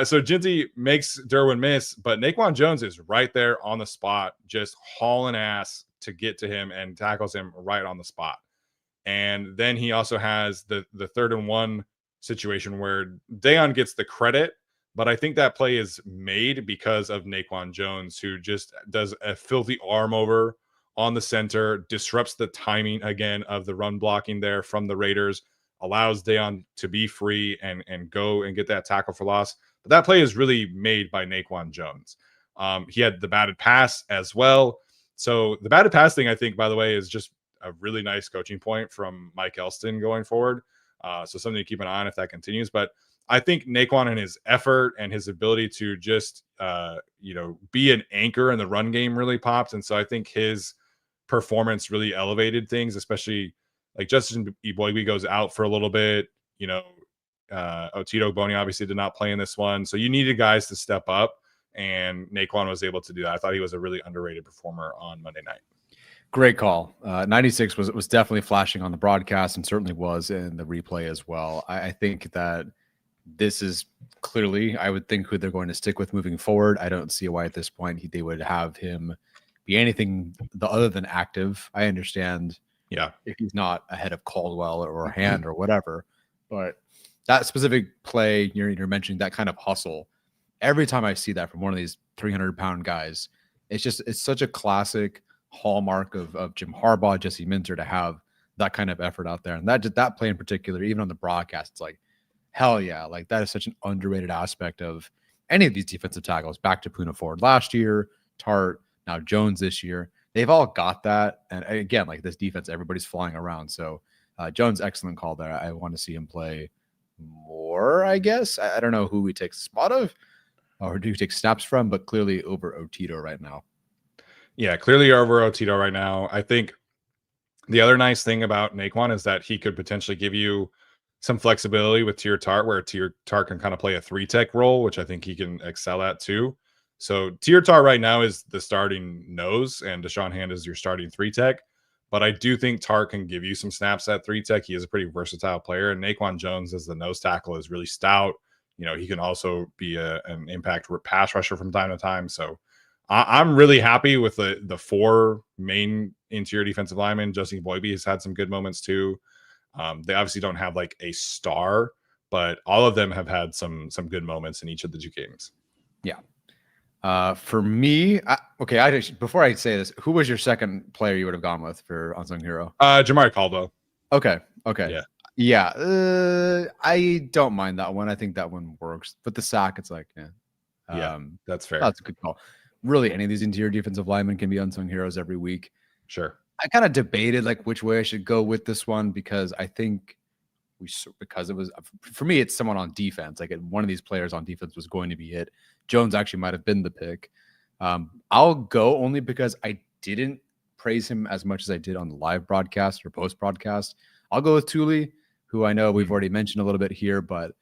So Jeanty makes Derwin miss, but Naquan Jones is right there on the spot, just hauling ass to get to him and tackles him right on the spot. And then he also has the 3rd and 1 situation where Dayon gets the credit, but I think that play is made because of Naquan Jones, who just does a filthy arm over on the center, disrupts the timing again of the run blocking there from the Raiders, allows Dayon to be free and go and get that tackle for loss. But that play is really made by Naquan Jones. He had the batted pass as well. So the batted pass thing, I think, by the way, is just a really nice coaching point from Mike Elston going forward. So something to keep an eye on if that continues. But I think Naquan and his effort and his ability to just, be an anchor in the run game really popped. And so I think his performance really elevated things, especially like Justin Eboigbe goes out for a little bit. Otito Boney obviously did not play in this one. So you needed guys to step up, and Naquan was able to do that. I thought he was a really underrated performer on Monday night. Great call. 96 was definitely flashing on the broadcast and certainly was in the replay as well. I think that this is clearly, I would think, who they're going to stick with moving forward. I don't see why at this point they would have him be anything other than active. I understand, if he's not ahead of Caldwell or Hand or whatever, but that specific play you're mentioning, that kind of hustle, every time I see that from one of these 300-pound guys, it's such a classic hallmark of Jim Harbaugh, Jesse Minter, to have that kind of effort out there. And that play in particular, even on the broadcast, it's like, hell yeah, like that is such an underrated aspect of any of these defensive tackles. Back to Puna Ford last year, Tart, now Jones this year. They've all got that. And again, like this defense, everybody's flying around. So Jones, excellent call there. I want to see him play more, I guess. I don't know who he takes a spot of or who he takes snaps from, but clearly over Otito right now. Yeah, clearly over Otito right now. I think the other nice thing about Naquan is that he could potentially give you some flexibility with Tier Tart, where Tier Tart can kind of play a 3-tech role, which I think he can excel at too. So Tier Tart right now is the starting nose, and Deshaun Hand is your starting 3-tech. But I do think Tart can give you some snaps at 3-tech. He is a pretty versatile player, and Naquan Jones as the nose tackle is really stout. He can also be an impact pass rusher from time to time. So I'm really happy with the 4 main interior defensive linemen. Justin Eboigbe has had some good moments too. They obviously don't have like a star, but all of them have had some good moments in each of the 2 games. Yeah. For me, before I say this, who was your second player you would have gone with for Unsung Hero? Jamari Caldwell. Okay. Yeah. I don't mind that one. I think that one works. But the sack, it's like, that's fair. That's a good call. Really, any of these interior defensive linemen can be unsung heroes every week. Sure. I kind of debated like which way I should go with this one, because I think because it was, for me, it's someone on defense. Like one of these players on defense was going to be it. Jones actually might have been the pick. I'll go only because I didn't praise him as much as I did on the live broadcast or post broadcast. I'll go with Thule, who I know we've already mentioned a little bit here, but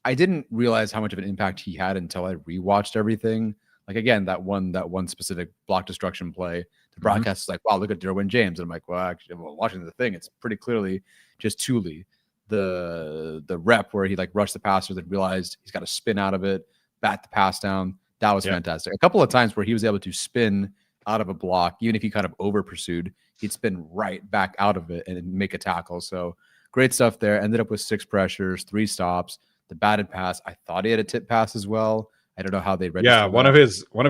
I didn't realize how much of an impact he had until I rewatched everything. Like again, that one specific block destruction play, the broadcast is like, wow, look at Derwin James. And I'm like, well, actually, watching the thing, it's pretty clearly just Thule. The rep where he like rushed the passer, then realized he's got to spin out of it, bat the pass down. That was fantastic. A couple of times where he was able to spin out of a block, even if he kind of over pursued, he'd spin right back out of it and make a tackle. So great stuff there. Ended up with 6 pressures, 3 stops, the batted pass. I thought he had a tip pass as well. I don't know how they registered. Yeah, one of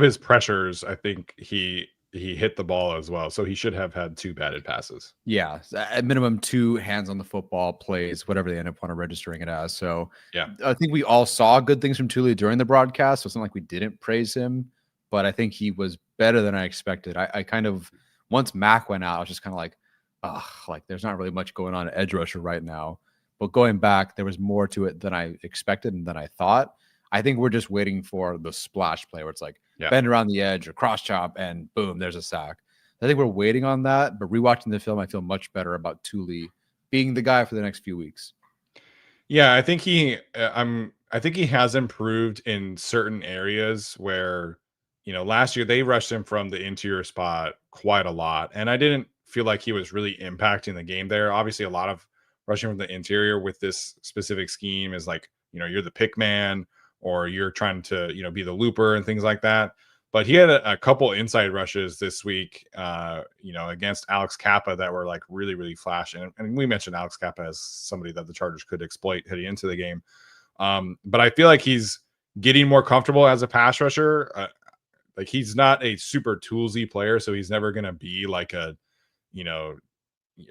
his pressures, I think he hit the ball as well. So he should have had 2 batted passes. Yeah, at minimum 2 hands on the football plays, whatever they end up on registering it as. So yeah, I think we all saw good things from Thule during the broadcast. So it's not like we didn't praise him, but I think he was better than I expected. I kind of, once Mack went out, I was just kind of like, like there's not really much going on at edge rusher right now. But going back, there was more to it than I expected and than I thought. I think we're just waiting for the splash play where it's like bend around the edge or cross chop and boom, there's a sack. I think we're waiting on that. But rewatching the film, I feel much better about Thule being the guy for the next few weeks. Yeah, I think he has improved in certain areas where, last year they rushed him from the interior spot quite a lot, and I didn't feel like he was really impacting the game there. Obviously, a lot of rushing from the interior with this specific scheme is like, you're the pick man, or you're trying to, be the looper and things like that. But he had a couple inside rushes this week, against Alex Kappa that were like really, really flashing. And we mentioned Alex Kappa as somebody that the Chargers could exploit heading into the game. But I feel like he's getting more comfortable as a pass rusher. Like he's not a super toolsy player, so he's never going to be like a,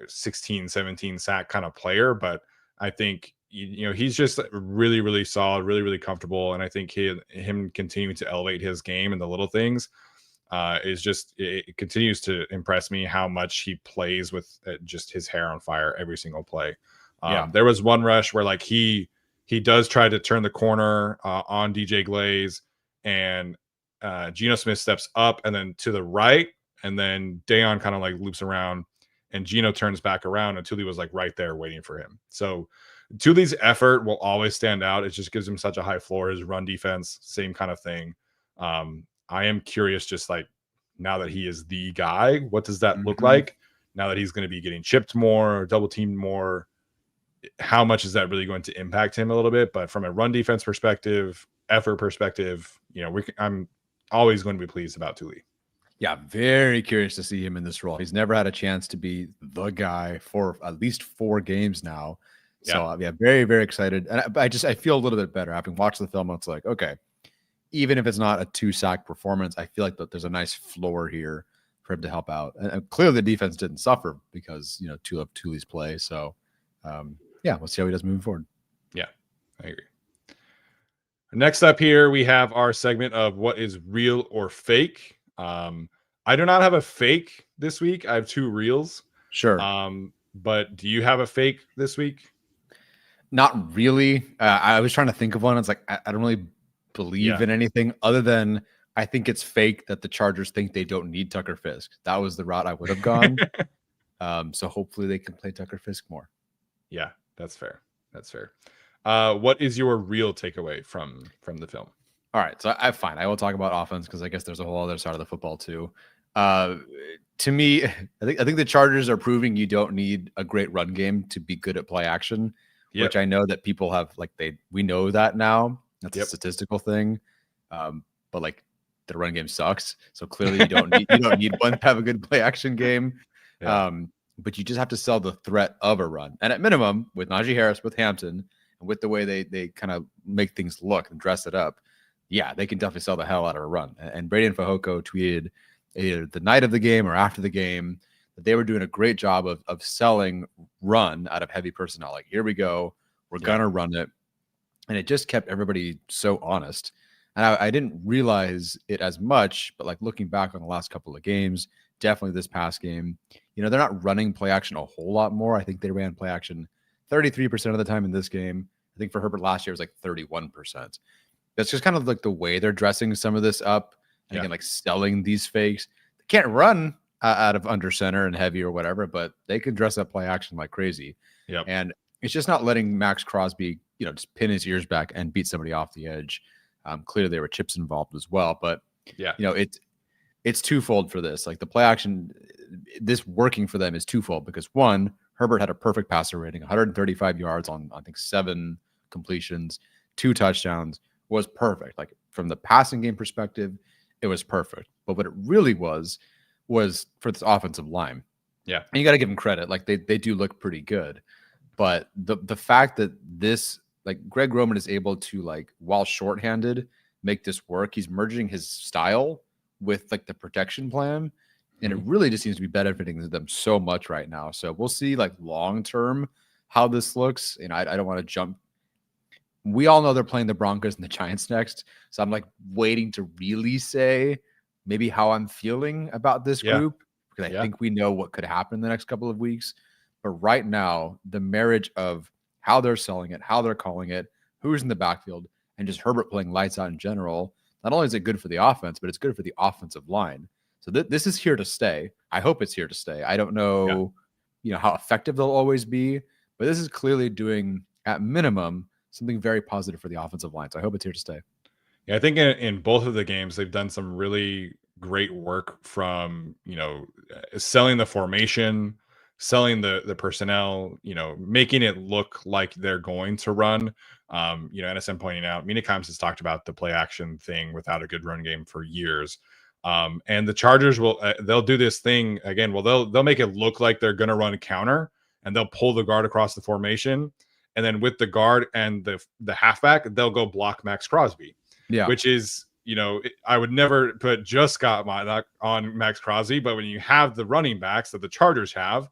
16, 17 sack kind of player. But I think, he's just really, really solid, really, really comfortable. And I think him continuing to elevate his game and the little things it continues to impress me how much he plays with just his hair on fire every single play. There was one rush where like he does try to turn the corner on DJ Glaze, and Geno Smith steps up and then to the right, and then Dayon kind of like loops around and Geno turns back around, and Thule was like right there waiting for him. So Thule's effort will always stand out. It just gives him such a high floor. His run defense, same kind of thing. I am curious, just like now that he is the guy, what does that look like now that he's going to be getting chipped more or double teamed more? How much is that really going to impact him a little bit? But from a run defense perspective, effort perspective, I'm always going to be pleased about Thule. Yeah, very curious to see him in this role. He's never had a chance to be the guy for at least 4 games now. So very, very excited. And I feel a little bit better. Having watched the film, it's like, okay, even if it's not a 2-sack performance, I feel like there's a nice floor here for him to help out. And clearly the defense didn't suffer because, of Thule's play. So, we'll see how he does moving forward. Yeah, I agree. Next up here, we have our segment of what is real or fake. I do not have a fake this week. I have 2 reels. Sure. But do you have a fake this week? Not really. I was trying to think of one. It's like, I don't really believe in anything other than I think it's fake that the Chargers think they don't need Tucker Fisk. That was the route I would have gone. So hopefully they can play Tucker Fisk more. Yeah, that's fair. That's fair. What is your real takeaway from the film? All right, so I will talk about offense because I guess there's a whole other side of the football too. To me, I think the Chargers are proving you don't need a great run game to be good at play action, which I know that people have we know that now. That's a statistical thing, but like the run game sucks. So clearly you don't need one to have a good play action game. But you just have to sell the threat of a run, and at minimum with Najee Harris, with Hampton, and with the way they kind of make things look and dress it up. Yeah, they can definitely sell the hell out of a run. And Brady and Fajoko tweeted either the night of the game or after the game that they were doing a great job of selling run out of heavy personnel. Like, here we go. We're going to run it. And it just kept everybody so honest. And I didn't realize it as much, but like looking back on the last couple of games, definitely this past game, they're not running play action a whole lot more. I think they ran play action 33% of the time in this game. I think for Herbert last year it was like 31%. That's just kind of like the way they're dressing some of this up. And again, like selling these fakes. They can't run out of under center and heavy or whatever, but they can dress up play action like crazy. And it's just not letting Max Crosby, just pin his ears back and beat somebody off the edge. Clearly there were chips involved as well, but Yeah. It's twofold for this. Like the play action, this working for them is twofold because one, Herbert had a perfect passer rating, 135 yards on I think 7 completions, 2 touchdowns, was perfect. Like from the passing game perspective, it was perfect. But what it really was for this offensive line. Yeah. And you got to give them credit. Like they do look pretty good. But the fact that this, like Greg Roman is able to, like, while shorthanded, make this work, he's merging his style with like the protection plan. And it really just seems to be benefiting them so much right now. So we'll see, like, long term how this looks. And I don't want to jump. We all know they're playing the Broncos and the Giants next. So I'm like waiting to really say maybe how I'm feeling about this group, because I think we know what could happen in the next couple of weeks. But right now, the marriage of how they're selling it, how they're calling it, who's in the backfield, and just Herbert playing lights out in general, not only is it good for the offense, but it's good for the offensive line. So this is here to stay. I hope it's here to stay. I don't know, how effective they'll always be, but this is clearly doing, at minimum, something very positive for the offensive line. So I hope it's here to stay. Yeah, I think in both of the games, they've done some really great work from, selling the formation, selling the personnel, making it look like they're going to run. NSM pointing out, Mina Kimes has talked about the play action thing without a good run game for years. And the Chargers they'll do this thing again. Well, they'll make it look like they're going to run a counter, and they'll pull the guard across the formation. And then with the guard and the halfback, they'll go block Max Crosby. Yeah, which is, I would never put just Scott Montock on Max Crosby, but when you have the running backs that the Chargers have,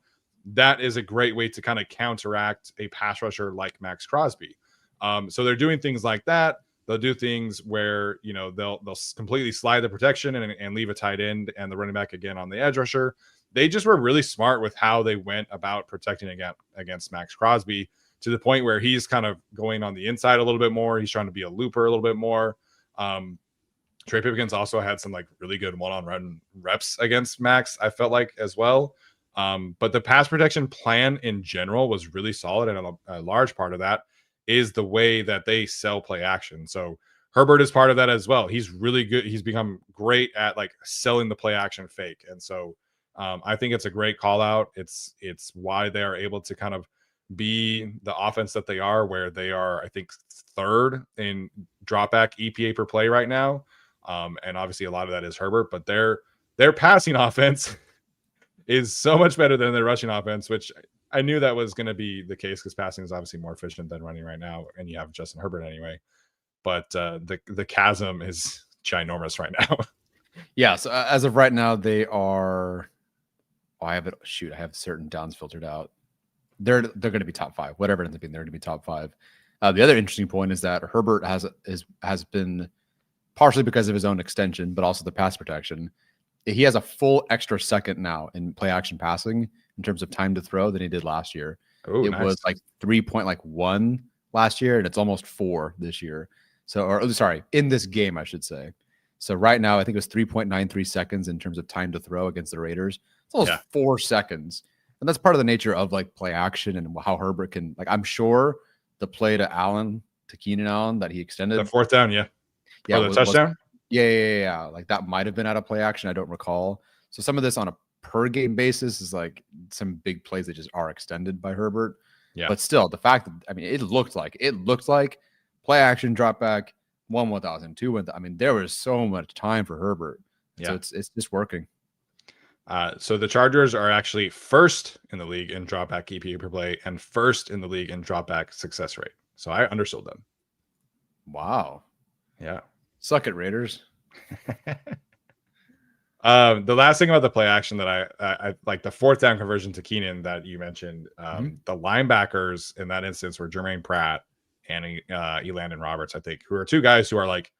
that is a great way to kind of counteract a pass rusher like Max Crosby. So they're doing things like that. They'll do things where, they'll completely slide the protection and leave a tight end and the running back again on the edge rusher. They just were really smart with how they went about protecting against Max Crosby, to the point where he's kind of going on the inside a little bit more. He's trying to be a looper a little bit more. Trey Pipkins also had some like really good one-on-one reps against Max, I felt like, as well. But the pass protection plan in general was really solid, and a large part of that is the way that they sell play action. So Herbert is part of that as well. He's really good. He's become great at like selling the play action fake. And so I think it's a great call out. It's why they are able to kind of be the offense that they are, where they are, I think, 3rd in drop back EPA per play right now. And obviously a lot of that is Herbert, but their passing offense is so much better than their rushing offense, which I knew that was going to be the case because passing is obviously more efficient than running right now, and you have Justin Herbert anyway. But the chasm is ginormous right now. Yeah, so as of right now, they are. Oh, I have certain downs filtered out. They're going to be top 5, whatever it ends up being. They're going to be top 5. The other interesting point is that Herbert has been, partially because of his own extension, but also the pass protection. He has a full extra second now in play action passing in terms of time to throw than he did last year. It was like 3.1 last year, and it's almost 4 this year. In this game, I should say. So right now, I think it was 3.93 seconds in terms of time to throw against the Raiders. It's almost 4 seconds. And that's part of the nature of like play action and how Herbert can, like, I'm sure the play to Keenan Allen that he extended. The 4th down, yeah. The touchdown? Yeah. Like that might have been out of play action. I don't recall. So some of this on a per game basis is like some big plays that just are extended by Herbert. Yeah. But still, the fact that, it looked like play action, drop back, 1,000, 2,000. There was so much time for Herbert. Yeah. So it's just working. So the Chargers are actually 1st in the league in drop back EPA per play and 1st in the league in drop back success rate. So I undersold them. Wow. Yeah. Suck it, Raiders. The last thing about the play action that I like, the 4th down conversion to Keenan that you mentioned, the linebackers in that instance were Jermaine Pratt and Elandon Roberts, I think, who are 2 guys who are like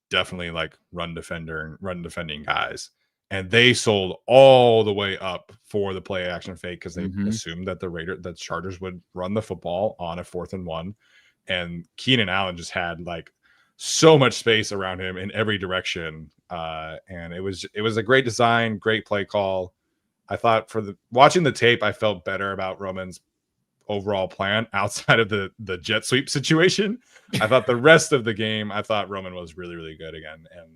definitely like run defending guys. And they sold all the way up for the play action fake because they assumed that the Chargers would run the football on a 4th and 1. And Keenan Allen just had like so much space around him in every direction. And it was a great design, great play call. I thought watching the tape, I felt better about Roman's overall plan outside of the jet sweep situation. I thought the rest of the game, I thought Roman was really, really good again. And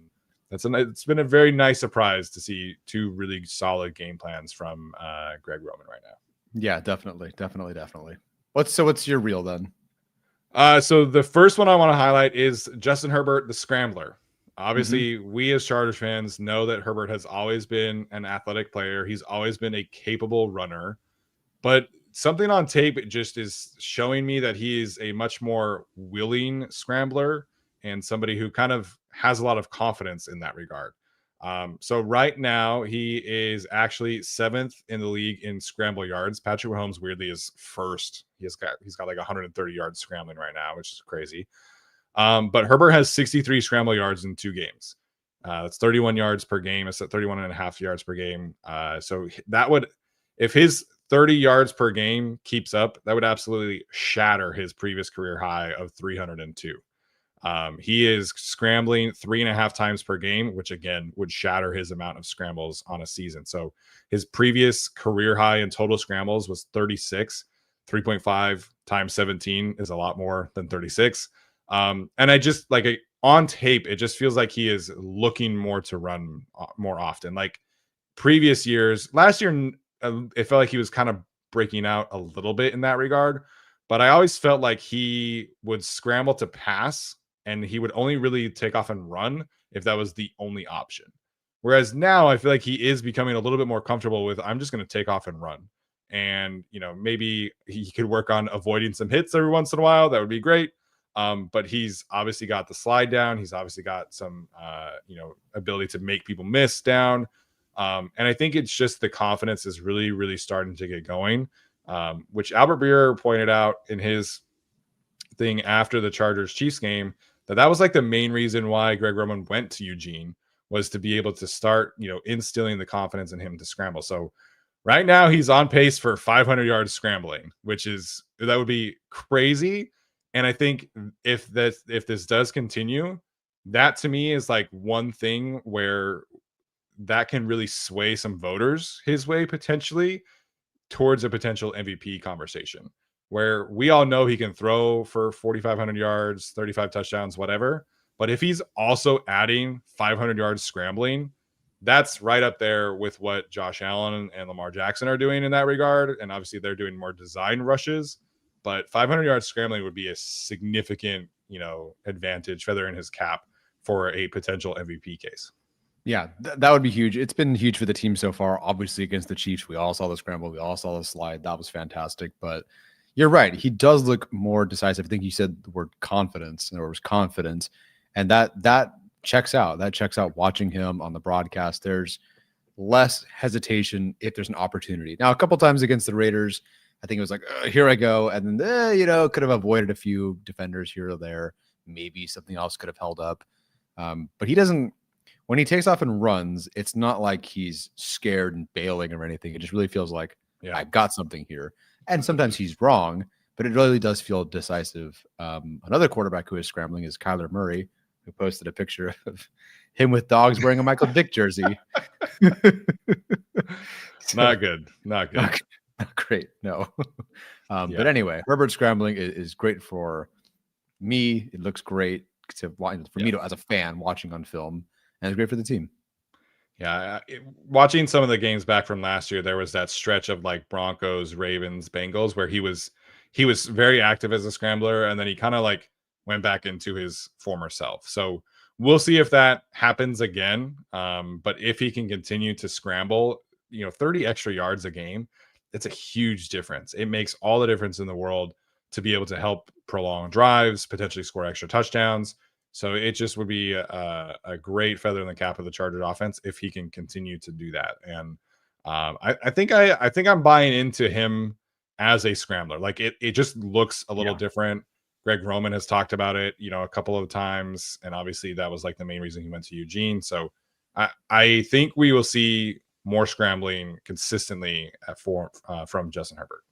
it's been a very nice surprise to see two really solid game plans from Greg Roman right now. Yeah, definitely. What's your reel then? So the first one I want to highlight is Justin Herbert, the scrambler. Obviously, we as Chargers fans know that Herbert has always been an athletic player. He's always been a capable runner, but something on tape just is showing me that he is a much more willing scrambler and somebody who kind of has a lot of confidence in that regard. So right now he is actually 7th in the league in scramble yards. Patrick Mahomes weirdly is first. He's got like 130 yards scrambling right now, which is crazy. But Herbert has 63 scramble yards in 2 games. That's 31 yards per game. It's at 31 and a half yards per game. So that would, if his 30 yards per game keeps up, that would absolutely shatter his previous career high of 302. He is scrambling 3.5 times per game, which again would shatter his amount of scrambles on a season. So his previous career high in total scrambles was 36. 3.5 times 17 is a lot more than 36. And I just like on tape, it just feels like he is looking more to run more often. Like previous years, last year, it felt like he was kind of breaking out a little bit in that regard. But I always felt like he would scramble to pass and he would only really take off and run if that was the only option. Whereas now I feel like he is becoming a little bit more comfortable with, I'm just going to take off and run. And, maybe he could work on avoiding some hits every once in a while. That would be great. But he's obviously got the slide down. He's obviously got some, ability to make people miss down. And I think it's just the confidence is really, really starting to get going, which Albert Breer pointed out in his thing after the Chargers Chiefs game, that was like the main reason why Greg Roman went to Eugene, was to be able to start, instilling the confidence in him to scramble. So right now he's on pace for 500 yards scrambling, that would be crazy. And I think if this does continue, that to me is like one thing where that can really sway some voters his way potentially towards a potential MVP conversation, where we all know he can throw for 4,500 yards, 35 touchdowns, whatever. But if he's also adding 500 yards scrambling, that's right up there with what Josh Allen and Lamar Jackson are doing in that regard. And obviously they're doing more design rushes, but 500 yards scrambling would be a significant, advantage, feather in his cap for a potential MVP case. Yeah, that would be huge. It's been huge for the team so far. Obviously against the Chiefs, we all saw the scramble. We all saw the slide. That was fantastic. But you're right. He does look more decisive. I think you said the word confidence, and there was confidence. And that checks out. That checks out watching him on the broadcast. There's less hesitation if there's an opportunity. Now, a couple times against the Raiders, I think it was like, here I go. And then, could have avoided a few defenders here or there. Maybe something else could have held up. But he doesn't. When he takes off and runs, it's not like he's scared and bailing or anything. It just really feels like, I got something here. And sometimes he's wrong, but it really does feel decisive. Another quarterback who is scrambling is Kyler Murray, who posted a picture of him with dogs wearing a Michael Vick jersey. Not good. Not great. No. But anyway, Herbert scrambling is great for me. It looks great for me as a fan watching on film. And it's great for the team. Yeah, watching some of the games back from last year, there was that stretch of like Broncos, Ravens, Bengals, where he was very active as a scrambler, and then he kind of like went back into his former self. So we'll see if that happens again. But if he can continue to scramble, 30 extra yards a game, it's a huge difference. It makes all the difference in the world to be able to help prolong drives, potentially score extra touchdowns. So it just would be a great feather in the cap of the Chargers offense if he can continue to do that. And I think I'm buying into him as a scrambler. Like it just looks a little different. Greg Roman has talked about it, a couple of times, and obviously that was like the main reason he went to Eugene. So I think we will see more scrambling consistently from Justin Herbert.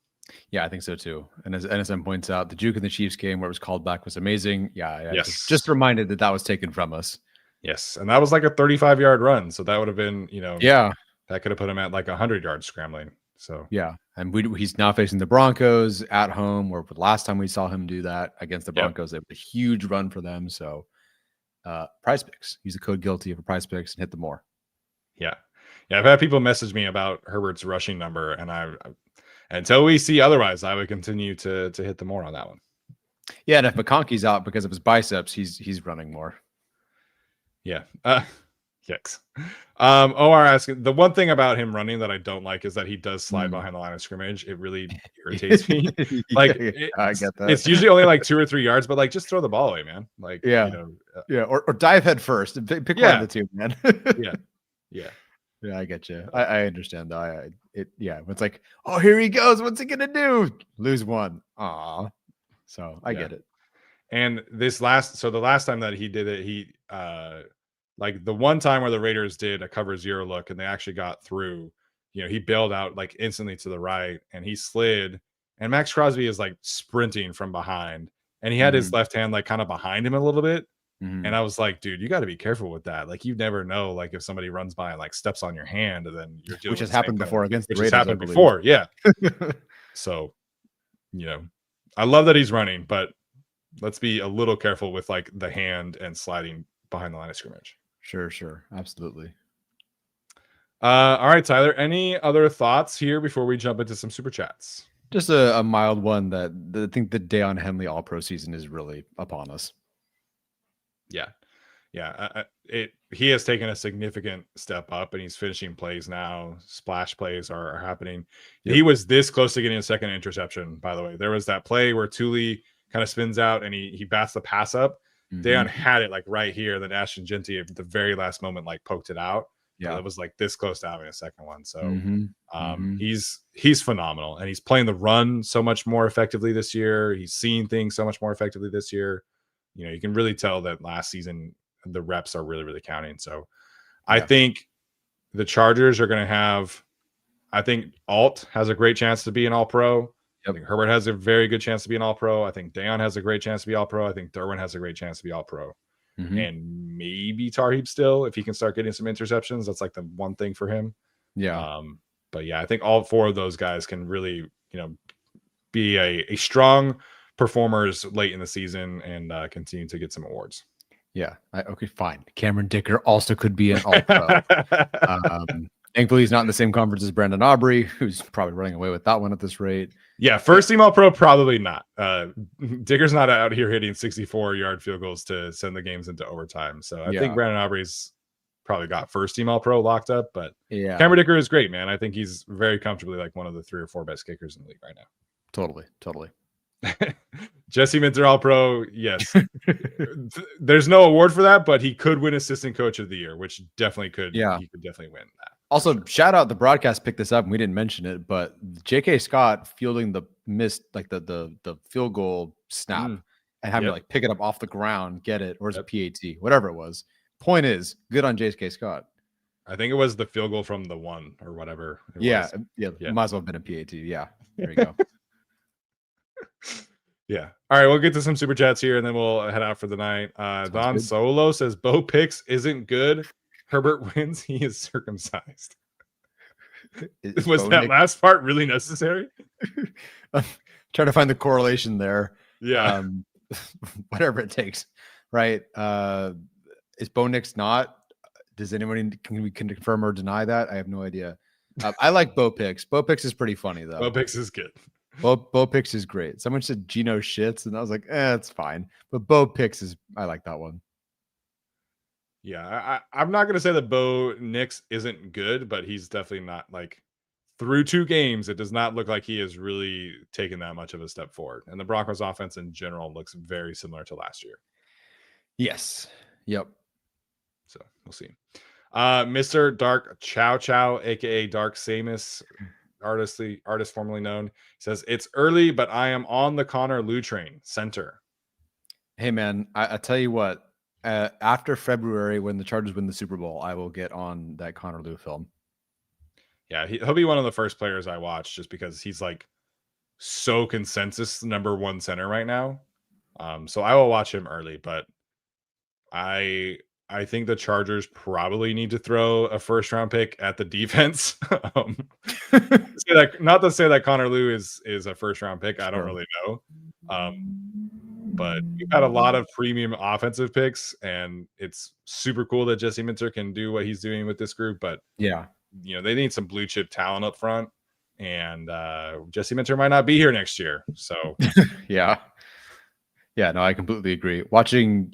Yeah, I think so too. And as NSM points out, the juke in the Chiefs game where it was called back was amazing. Yeah, yes. Just reminded that was taken from us. Yes, and that was like a 35-yard run, so that would have been, that could have put him at like 100 yards scrambling. So yeah, and he's now facing the Broncos at home. Where the last time we saw him do that against the Broncos, it was a huge run for them. So Prize Picks. Use the code guilty for Prize Picks and hit the more. Yeah. I've had people message me about Herbert's rushing number, and I until we see otherwise, I would continue to hit the more on that one. Yeah, and if McConkey's out because of his biceps, he's running more. Yeah. Yikes. OR asking, the one thing about him running that I don't like is that he does slide behind the line of scrimmage. It really irritates me. Like, I get that. It's usually only like 2 or 3 yards, but like just throw the ball away, man. Like, yeah, or dive head first. Pick one of the two, man. Yeah, I get you. I understand though. It's like, oh, here he goes. What's he gonna do? Lose one. Aw. So I get it. And the last time that he did it, he like the one time where the Raiders did a cover zero look and they actually got through, he bailed out like instantly to the right and he slid, and Max Crosby is like sprinting from behind and he had his left hand like kind of behind him a little bit. And I was like, dude, you got to be careful with that. Like, you never know, like if somebody runs by and like steps on your hand, and then you're doing which has happened before against the Raiders. Happened before, yeah. So, I love that he's running, but let's be a little careful with like the hand and sliding behind the line of scrimmage. Sure, absolutely. All right, Tyler. Any other thoughts here before we jump into some super chats? Just a mild one that I think the Deion Henley All-Pro season is really upon us. Yeah. He has taken a significant step up, and he's finishing plays now. Splash plays are happening. Yep. He was this close to getting a second interception, by the way. There was that play where Thule kind of spins out and he bats the pass up. Deion had it like right here. Then Ashton Genty at the very last moment like poked it out. Yeah, it was like this close to having a second one. So he's phenomenal, and he's playing the run so much more effectively this year. He's seeing things so much more effectively this year. You can really tell that last season the reps are really, really counting. So I think the Chargers are going to have, I think Alt has a great chance to be an All-Pro. Yep. I think Herbert has a very good chance to be an All-Pro. I think Deion has a great chance to be All-Pro. I think Derwin has a great chance to be All-Pro. And maybe Tarheeb still, if he can start getting some interceptions. That's like the one thing for him. Yeah. But yeah, I think all four of those guys can really, be a strong performers late in the season and continue to get some awards. Yeah. Okay, fine. Cameron Dicker also could be an All-Pro. Thankfully, he's not in the same conference as Brandon Aubrey, who's probably running away with that one at this rate. Yeah, first team All-Pro, probably not. Dicker's not out here hitting 64-yard field goals to send the games into overtime. So I think Brandon Aubrey's probably got first team All-Pro locked up. But Cameron Dicker is great, man. I think he's very comfortably like one of the 3 or 4 best kickers in the league right now. Totally. Jesse Minter All-Pro, yes. There's no award for that, but he could win Assistant Coach of the Year, which definitely could. Yeah, he could definitely win that. Also, shout out, the broadcast picked this up and we didn't mention it, but J.K. Scott fielding the missed, like the field goal snap and having to like pick it up off the ground, get it, or is it PAT, whatever it was. Point is, good on J.K. Scott. I think it was the field goal from the 1 or whatever. Yeah. Might as well have been a PAT. Yeah, there you go. Yeah. All right, we'll get to some super chats here and then we'll head out for the night. Don Solo says Bo Picks isn't good. Herbert wins. He is circumcised. Was that last part really necessary? Trying to find the correlation there. Yeah. Whatever it takes. Right. Is Bo Nix not? Does anybody can we confirm or deny that? I have no idea. I like Bo Picks. Bo Picks is pretty funny though. Bo Picks is good. Bo Picks is great. Someone said Geno shits, and I was like, it's fine. But Bo Picks I like that one. Yeah, I'm not going to say that Bo Nix isn't good, but he's definitely not like through 2 games. It does not look like he has really taken that much of a step forward. And the Broncos offense in general looks very similar to last year. Yes. Yep. So we'll see. Mr. Dark Chow Chow, aka Dark Samus, artist formerly known, says it's early, but I am on the Connor Lew train. Center. Hey man, I tell you what. After February, when the Chargers win the Super Bowl, I will get on that Connor Lew film. Yeah, he'll be one of the first players I watch just because he's like so consensus number 1 center right now. So I will watch him early, but I think the Chargers probably need to throw a first-round pick at the defense. Not to say that Connor Lew is a first-round pick. I don't really know. But we've had a lot of premium offensive picks, and it's super cool that Jesse Minter can do what he's doing with this group. But Yeah. they need some blue chip talent up front, and Jesse Minter might not be here next year. So Yeah. Yeah, no, I completely agree. Watching,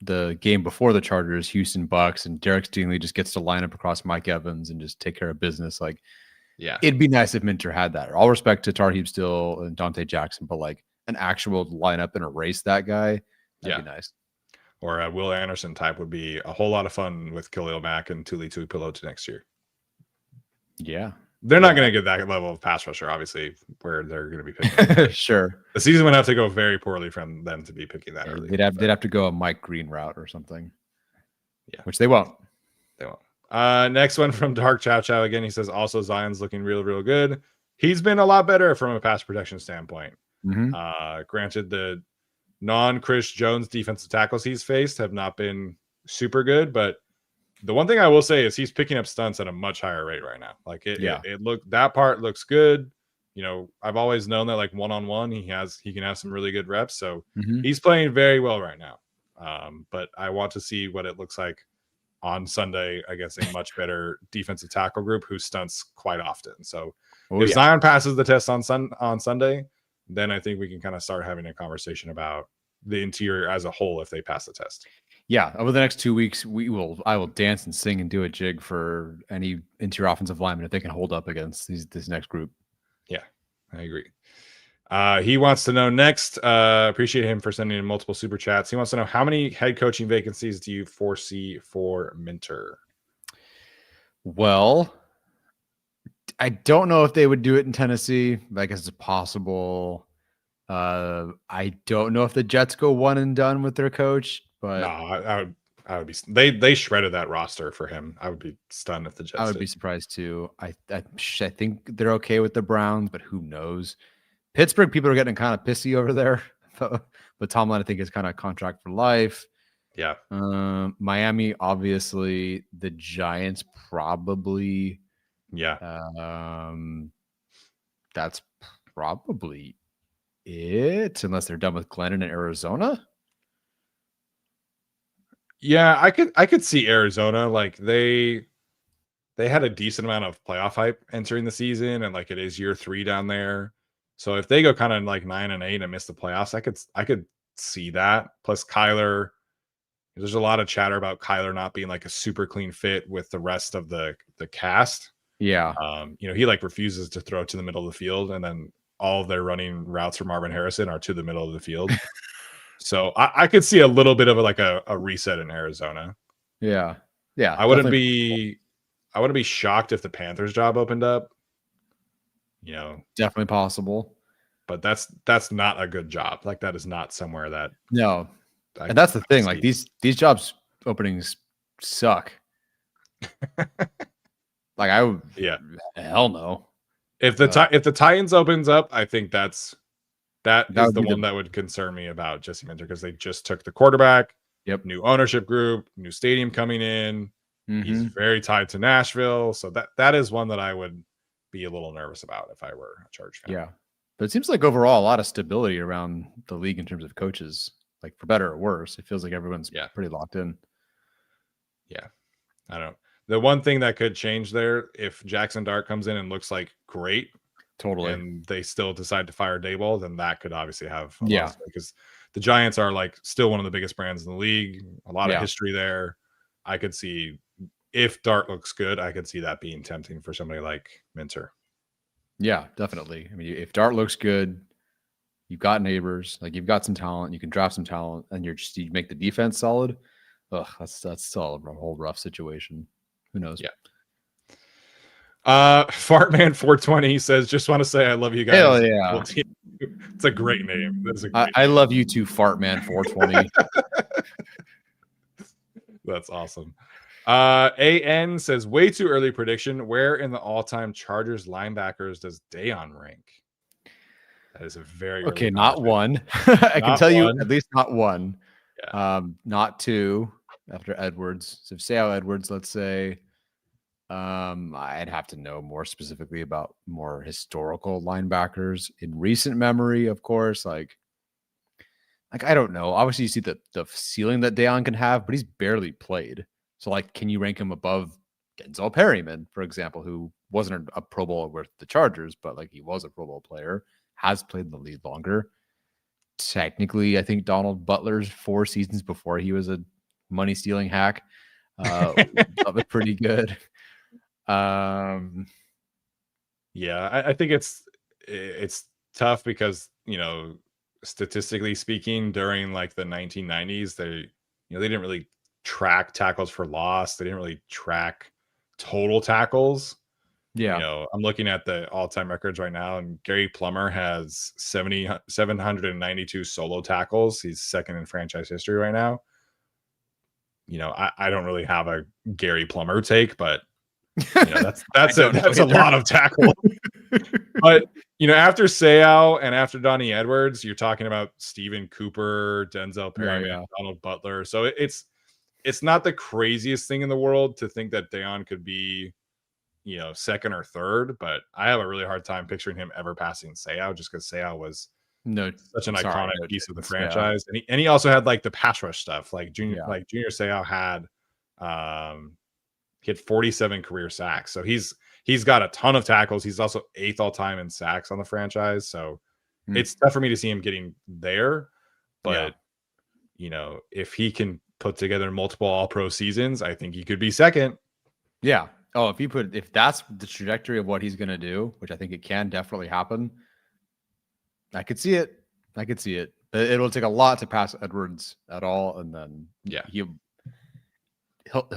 the game before the Chargers, Houston Bucks, and Derek Stingley just gets to line up across Mike Evans and just take care of business. Like, yeah, it'd be nice if Minter had that. All respect to Tarheeb Still and Dante Jackson, but like an actual lineup and erase that guy, that'd be nice. Or a Will Anderson type would be a whole lot of fun with Khalil Mack and Tuli Tuipolo to next year. Yeah. They're not going to get that level of pass rusher, obviously, where they're going to be picking. Sure. The season would have to go very poorly from them to be picking that early. They'd have to go a Mike Green route or something. Yeah. Which they won't. They won't. Next one from Dark Chow Chow again. He says also Zion's looking real, real good. He's been a lot better from a pass protection standpoint. Granted, the non-Chris Jones defensive tackles he's faced have not been super good, but the one thing I will say is he's picking up stunts at a much higher rate right now. Like that part looks good. I've always known that like one-on-one he can have some really good reps. So he's playing very well right now. But I want to see what it looks like on Sunday against a much better defensive tackle group who stunts quite often. So if Zion passes the test on Sunday, then I think we can kind of start having a conversation about the interior as a whole if they pass the test. Yeah, over the next 2 weeks, I will dance and sing and do a jig for any interior offensive lineman if they can hold up against this next group. Yeah, I agree. He wants to know next. Appreciate him for sending in multiple super chats. He wants to know how many head coaching vacancies do you foresee for Minter? Well, I don't know if they would do it in Tennessee. I guess it's possible. I don't know if the Jets go one and done with their coach, but no, I would be. They shredded that roster for him. I would be stunned if the Jets. I would be surprised too. I think they're okay with the Browns, but who knows? Pittsburgh people are getting kind of pissy over there, but Tomlin I think is kind of contract for life. Yeah. Miami, obviously, the Giants probably. Yeah. That's probably it, unless they're done with Glennon in Arizona. Yeah, I could see Arizona. Like they had a decent amount of playoff hype entering the season, and like it is year 3 down there. So if they go kind of like 9-8 and miss the playoffs, I could see that. Plus Kyler, there's a lot of chatter about Kyler not being like a super clean fit with the rest of the cast. Yeah. He like refuses to throw to the middle of the field, and then all of their running routes for Marvin Harrison are to the middle of the field. So I could see a little bit of a reset in Arizona. Yeah. Yeah. I wouldn't be shocked if the Panthers job opened up. Definitely possible. But that's not a good job. Like that is not somewhere that and that's the thing. Like these jobs openings suck. Like I would hell no. If the Titans opens up, I think that is the one that would concern me about Jesse Minter, because they just took the quarterback. Yep. New ownership group, new stadium coming in. He's very tied to Nashville. So that is one that I would be a little nervous about if I were a Charge fan. Yeah. But it seems like overall a lot of stability around the league in terms of coaches, like for better or worse. It feels like everyone's pretty locked in. Yeah. I don't know. The one thing that could change there, if Jackson Dart comes in and looks like great, totally, and they still decide to fire Daboll, then that could obviously have a lot, because the Giants are like still one of the biggest brands in the league, a lot of history there. I could see if Dart looks good, I could see that being tempting for somebody like Minter. Yeah, definitely. I mean, if Dart looks good, you've got neighbors, like you've got some talent, you can draft some talent, and you make the defense solid. Ugh, that's still a whole rough situation. Who knows? Yeah. Fartman 420 says, just want to say I love you guys. Hell yeah. It's a great name. I love you too, Fartman 420. That's awesome. AN says, way too early prediction. Where in the all-time Chargers linebackers does Dayon rank? That is a very okay. Not one. I can tell you at least not one. Yeah. Not two after Edwards. So Sao Edwards, let's say. I'd have to know more specifically about more historical linebackers in recent memory, of course. Like like, I don't know. Obviously, you see the ceiling that Deion can have, but he's barely played. So, like, can you rank him above Denzel Perryman, for example, who wasn't a Pro Bowler with the Chargers, but like he was a Pro Bowl player, has played in the league longer. Technically, I think Donald Butler's 4 seasons before he was a money stealing hack that was pretty good. Yeah, I think it's tough because, statistically speaking, during like the 1990s, they didn't really track tackles for loss. They didn't really track total tackles. Yeah. I'm looking at the all-time records right now, and Gary Plummer has 792 solo tackles. He's second in franchise history right now. I don't really have a Gary Plummer take, but that's a lot of tackle. But after Seau and after Donnie Edwards, you're talking about Stephen Cooper, Denzel Perryman, Donald Butler. So it's not the craziest thing in the world to think that Deion could be, second or third, but I have a really hard time picturing him ever passing Seau, just because Seau was such an iconic piece of the franchise. And he also had like the pass rush stuff. Like Junior Seau had he had 47 career sacks. So he's got a ton of tackles. He's also 8th all time in sacks on the franchise. So it's tough for me to see him getting there. But if he can put together multiple all-pro seasons, I think he could be second. Yeah. Oh, if that's the trajectory of what he's going to do, which I think it can definitely happen, I could see it. But it'll take a lot to pass Edwards at all, and then he'll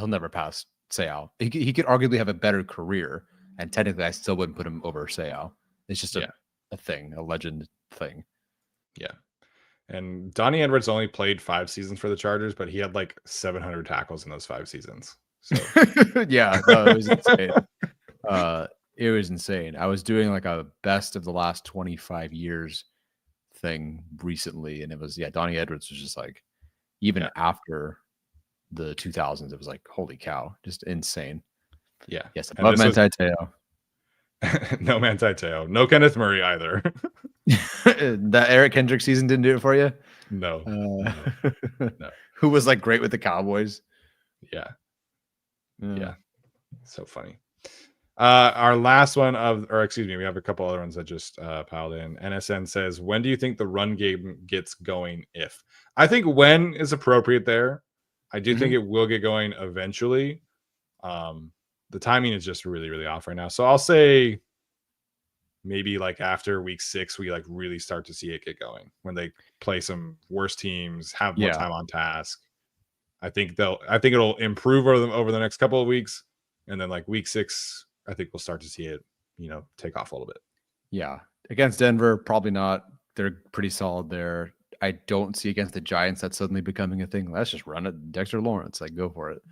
never pass Seau. He could arguably have a better career, and technically, I still wouldn't put him over Seau. It's just a thing, a legend thing. Yeah. And Donnie Edwards only played 5 seasons for the Chargers, but he had like 700 tackles in those 5 seasons. So yeah, no, it was insane. It was insane. I was doing like a best of the last 25 years thing recently, and it was Donnie Edwards was just like, even after the 2000s, it was like, holy cow, just insane. Yeah. Yes, above Manti Te'o. No Manti Te'o. No Kenneth Murray either. That Eric Kendrick season didn't do it for you? No. Who was like great with the Cowboys? Yeah. So funny. Our last one we have a couple other ones that just piled in. NSN says, when do you think the run game gets going? If I think when is appropriate there. I do think it will get going eventually. The timing is just really, really off right now. So I'll say maybe like after week 6, we like really start to see it get going when they play some worse teams, have more time on task. I think it'll improve over the next couple of weeks. And then like week 6, I think we'll start to see it, take off a little bit. Yeah. Against Denver, probably not. They're pretty solid there. I don't see against the Giants that suddenly becoming a thing. Let's just run it. Dexter Lawrence, like, go for it.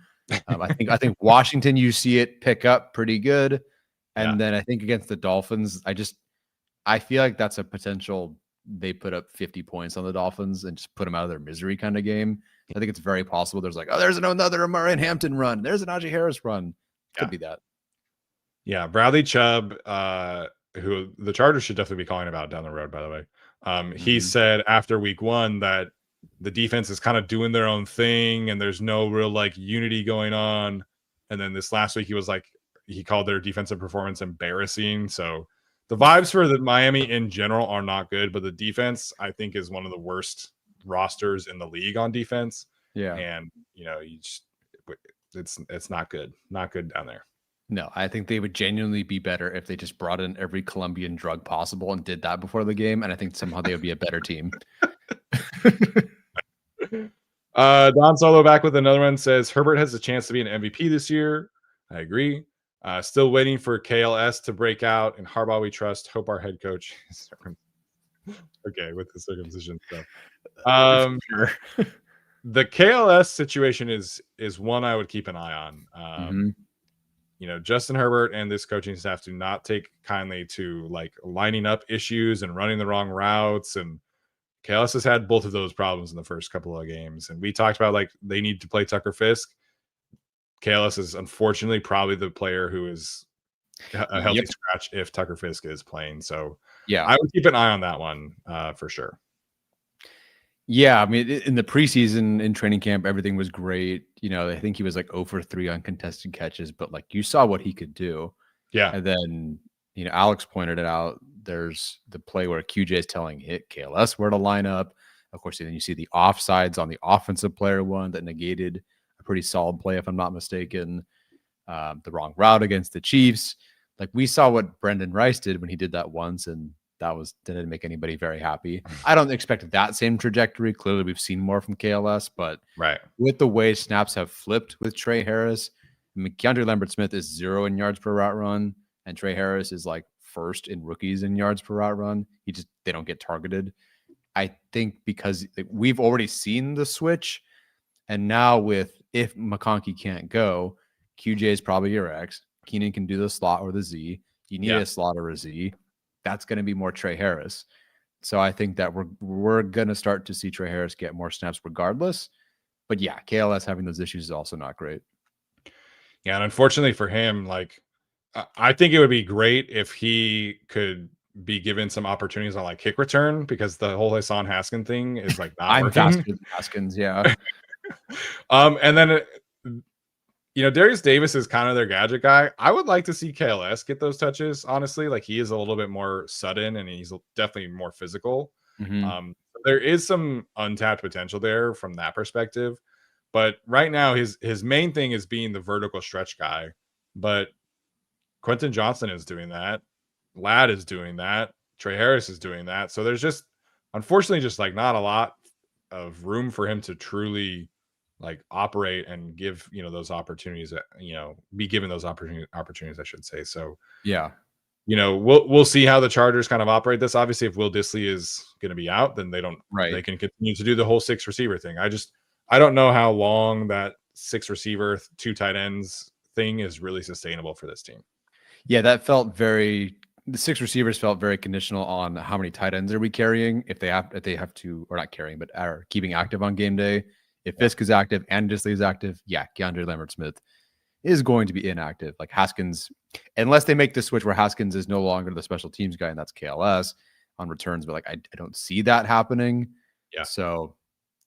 I think Washington, you see it pick up pretty good. And then I think against the Dolphins, I feel like that's a potential. They put up 50 points on the Dolphins and just put them out of their misery kind of game. I think it's very possible. There's like, there's another Amari Hampton run. There's an Najee Harris run. Could be that. Yeah. Bradley Chubb, who the Chargers should definitely be calling about down the road, by the way. He said after week 1 that the defense is kind of doing their own thing and there's no real like unity going on. And then this last week, he called their defensive performance embarrassing. So the vibes for the Miami in general are not good, but the defense, I think, is one of the worst rosters in the league on defense. Yeah. And, it's not good. Not good down there. No, I think they would genuinely be better if they just brought in every Colombian drug possible and did that before the game. And I think somehow they would be a better team. Don Solo back with another one says Herbert has a chance to be an MVP this year. I agree. Still waiting for KLS to break out, and Harbaugh we trust. Hope our head coach is okay with the circumcision stuff. Sure. The KLS situation is one I would keep an eye on. Justin Herbert and this coaching staff do not take kindly to like lining up issues and running the wrong routes. And KLS has had both of those problems in the first couple of games. And we talked about like they need to play Tucker Fisk. KLS is unfortunately probably the player who is a healthy scratch if Tucker Fisk is playing. So I would keep an eye on that one for sure. Yeah, I mean, in the preseason, in training camp, everything was great. I think he was like 0 for 3 on contested catches, but like you saw what he could do. Yeah. And then, Alex pointed it out. There's the play where QJ is telling KLS where to line up. Of course, then you see the offsides on the offensive player one that negated a pretty solid play, if I'm not mistaken. The wrong route against the Chiefs. Like we saw what Brendan Rice did when he did that once, and that didn't make anybody very happy. I don't expect that same trajectory. Clearly, we've seen more from KLS, but Right. with the way snaps have flipped with Trey Harris, Keandre Lambert-Smith is 0 in yards per route run, and Trey Harris is like first in rookies in yards per route run. They don't get targeted. I think because we've already seen the switch, and now if McConkey can't go, QJ is probably your X. Keenan can do the slot or the Z. You need a slot or a Z. That's going to be more Trey Harris. So I think that we're going to start to see Trey Harris get more snaps regardless. But yeah, KLS having those issues is also not great. Yeah, and unfortunately for him, like I think it would be great if he could be given some opportunities on like kick return, because the whole Hassan Haskins thing is like not I'm working. faster than Haskins, yeah. And then Darius Davis is kind of their gadget guy. I would like to see KLS get those touches, honestly. Like he is a little bit more sudden and he's definitely more physical. Mm-hmm. There is some untapped potential there from that perspective. But right now, his main thing is being the vertical stretch guy. But Quentin Johnson is doing that. Ladd is doing that. Trey Harris is doing that. So there's just, unfortunately, just like not a lot of room for him to truly like operate and give those opportunities that be given those opportunities, I should say. So yeah, we'll see how the Chargers kind of operate this. Obviously, if Will Dissly is going to be out, then they can continue to do the whole 6 receiver thing. I don't know how long that 6 receiver 2 tight ends thing is really sustainable for this team. Yeah, the 6 receivers felt very conditional on how many tight ends are we carrying, if they have to, or not carrying, but are keeping active on game day. If Fisk is active and Dissly is active, Keandre Lambert-Smith is going to be inactive. Like Haskins, unless they make the switch where Haskins is no longer the special teams guy and that's KLS on returns, but like I don't see that happening. Yeah. So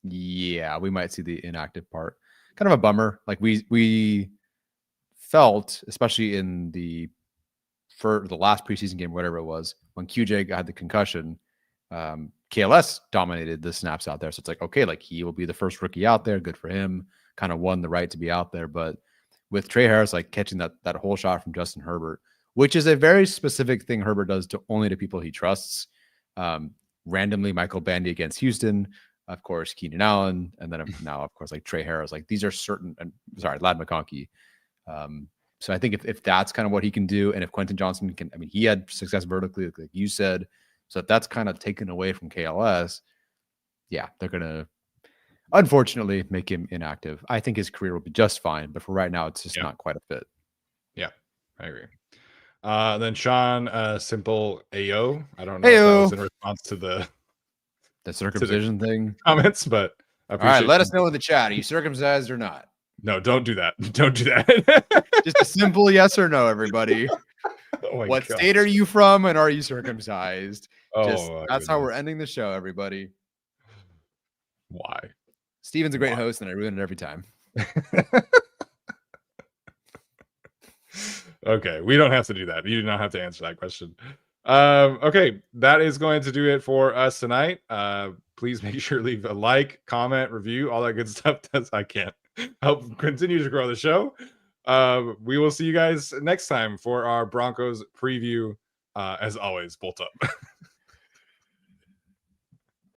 yeah, we might see the inactive part. Kind of a bummer. Like we felt, especially for the last preseason game, whatever it was, when QJ had the concussion, KLS dominated the snaps out there. So it's like, okay, like he will be the first rookie out there. Good for him. Kind of won the right to be out there. But with Trey Harris, like catching that whole shot from Justin Herbert, which is a very specific thing Herbert does only to people he trusts. Randomly, Michael Bandy against Houston, of course, Keenan Allen, and then now, of course, like Trey Harris. Like these are Ladd McConkey. So I think if that's kind of what he can do, and if Quentin Johnson can, he had success vertically, like you said. So if that's kind of taken away from KLS, yeah, they're going to unfortunately make him inactive. I think his career will be just fine, but for right now, it's just not quite a fit. Yeah, I agree. Then Sean, simple AO. I don't know if that was in response to the circumcision thing comments, but all right, let us know in the chat. Are you circumcised or not? No, don't do that. Don't do that. Just a simple yes or no, everybody. What state are you from, and are you circumcised? That's how we're ending the show, everybody. Why? Steven's a great host, and I ruin it every time. Okay, we don't have to do that. You do not have to answer that question. Okay, that is going to do it for us tonight. Please make sure to leave a like, comment, review, all that good stuff. I can't help continue to grow the show. We will see you guys next time for our Broncos preview. As always, bolt up.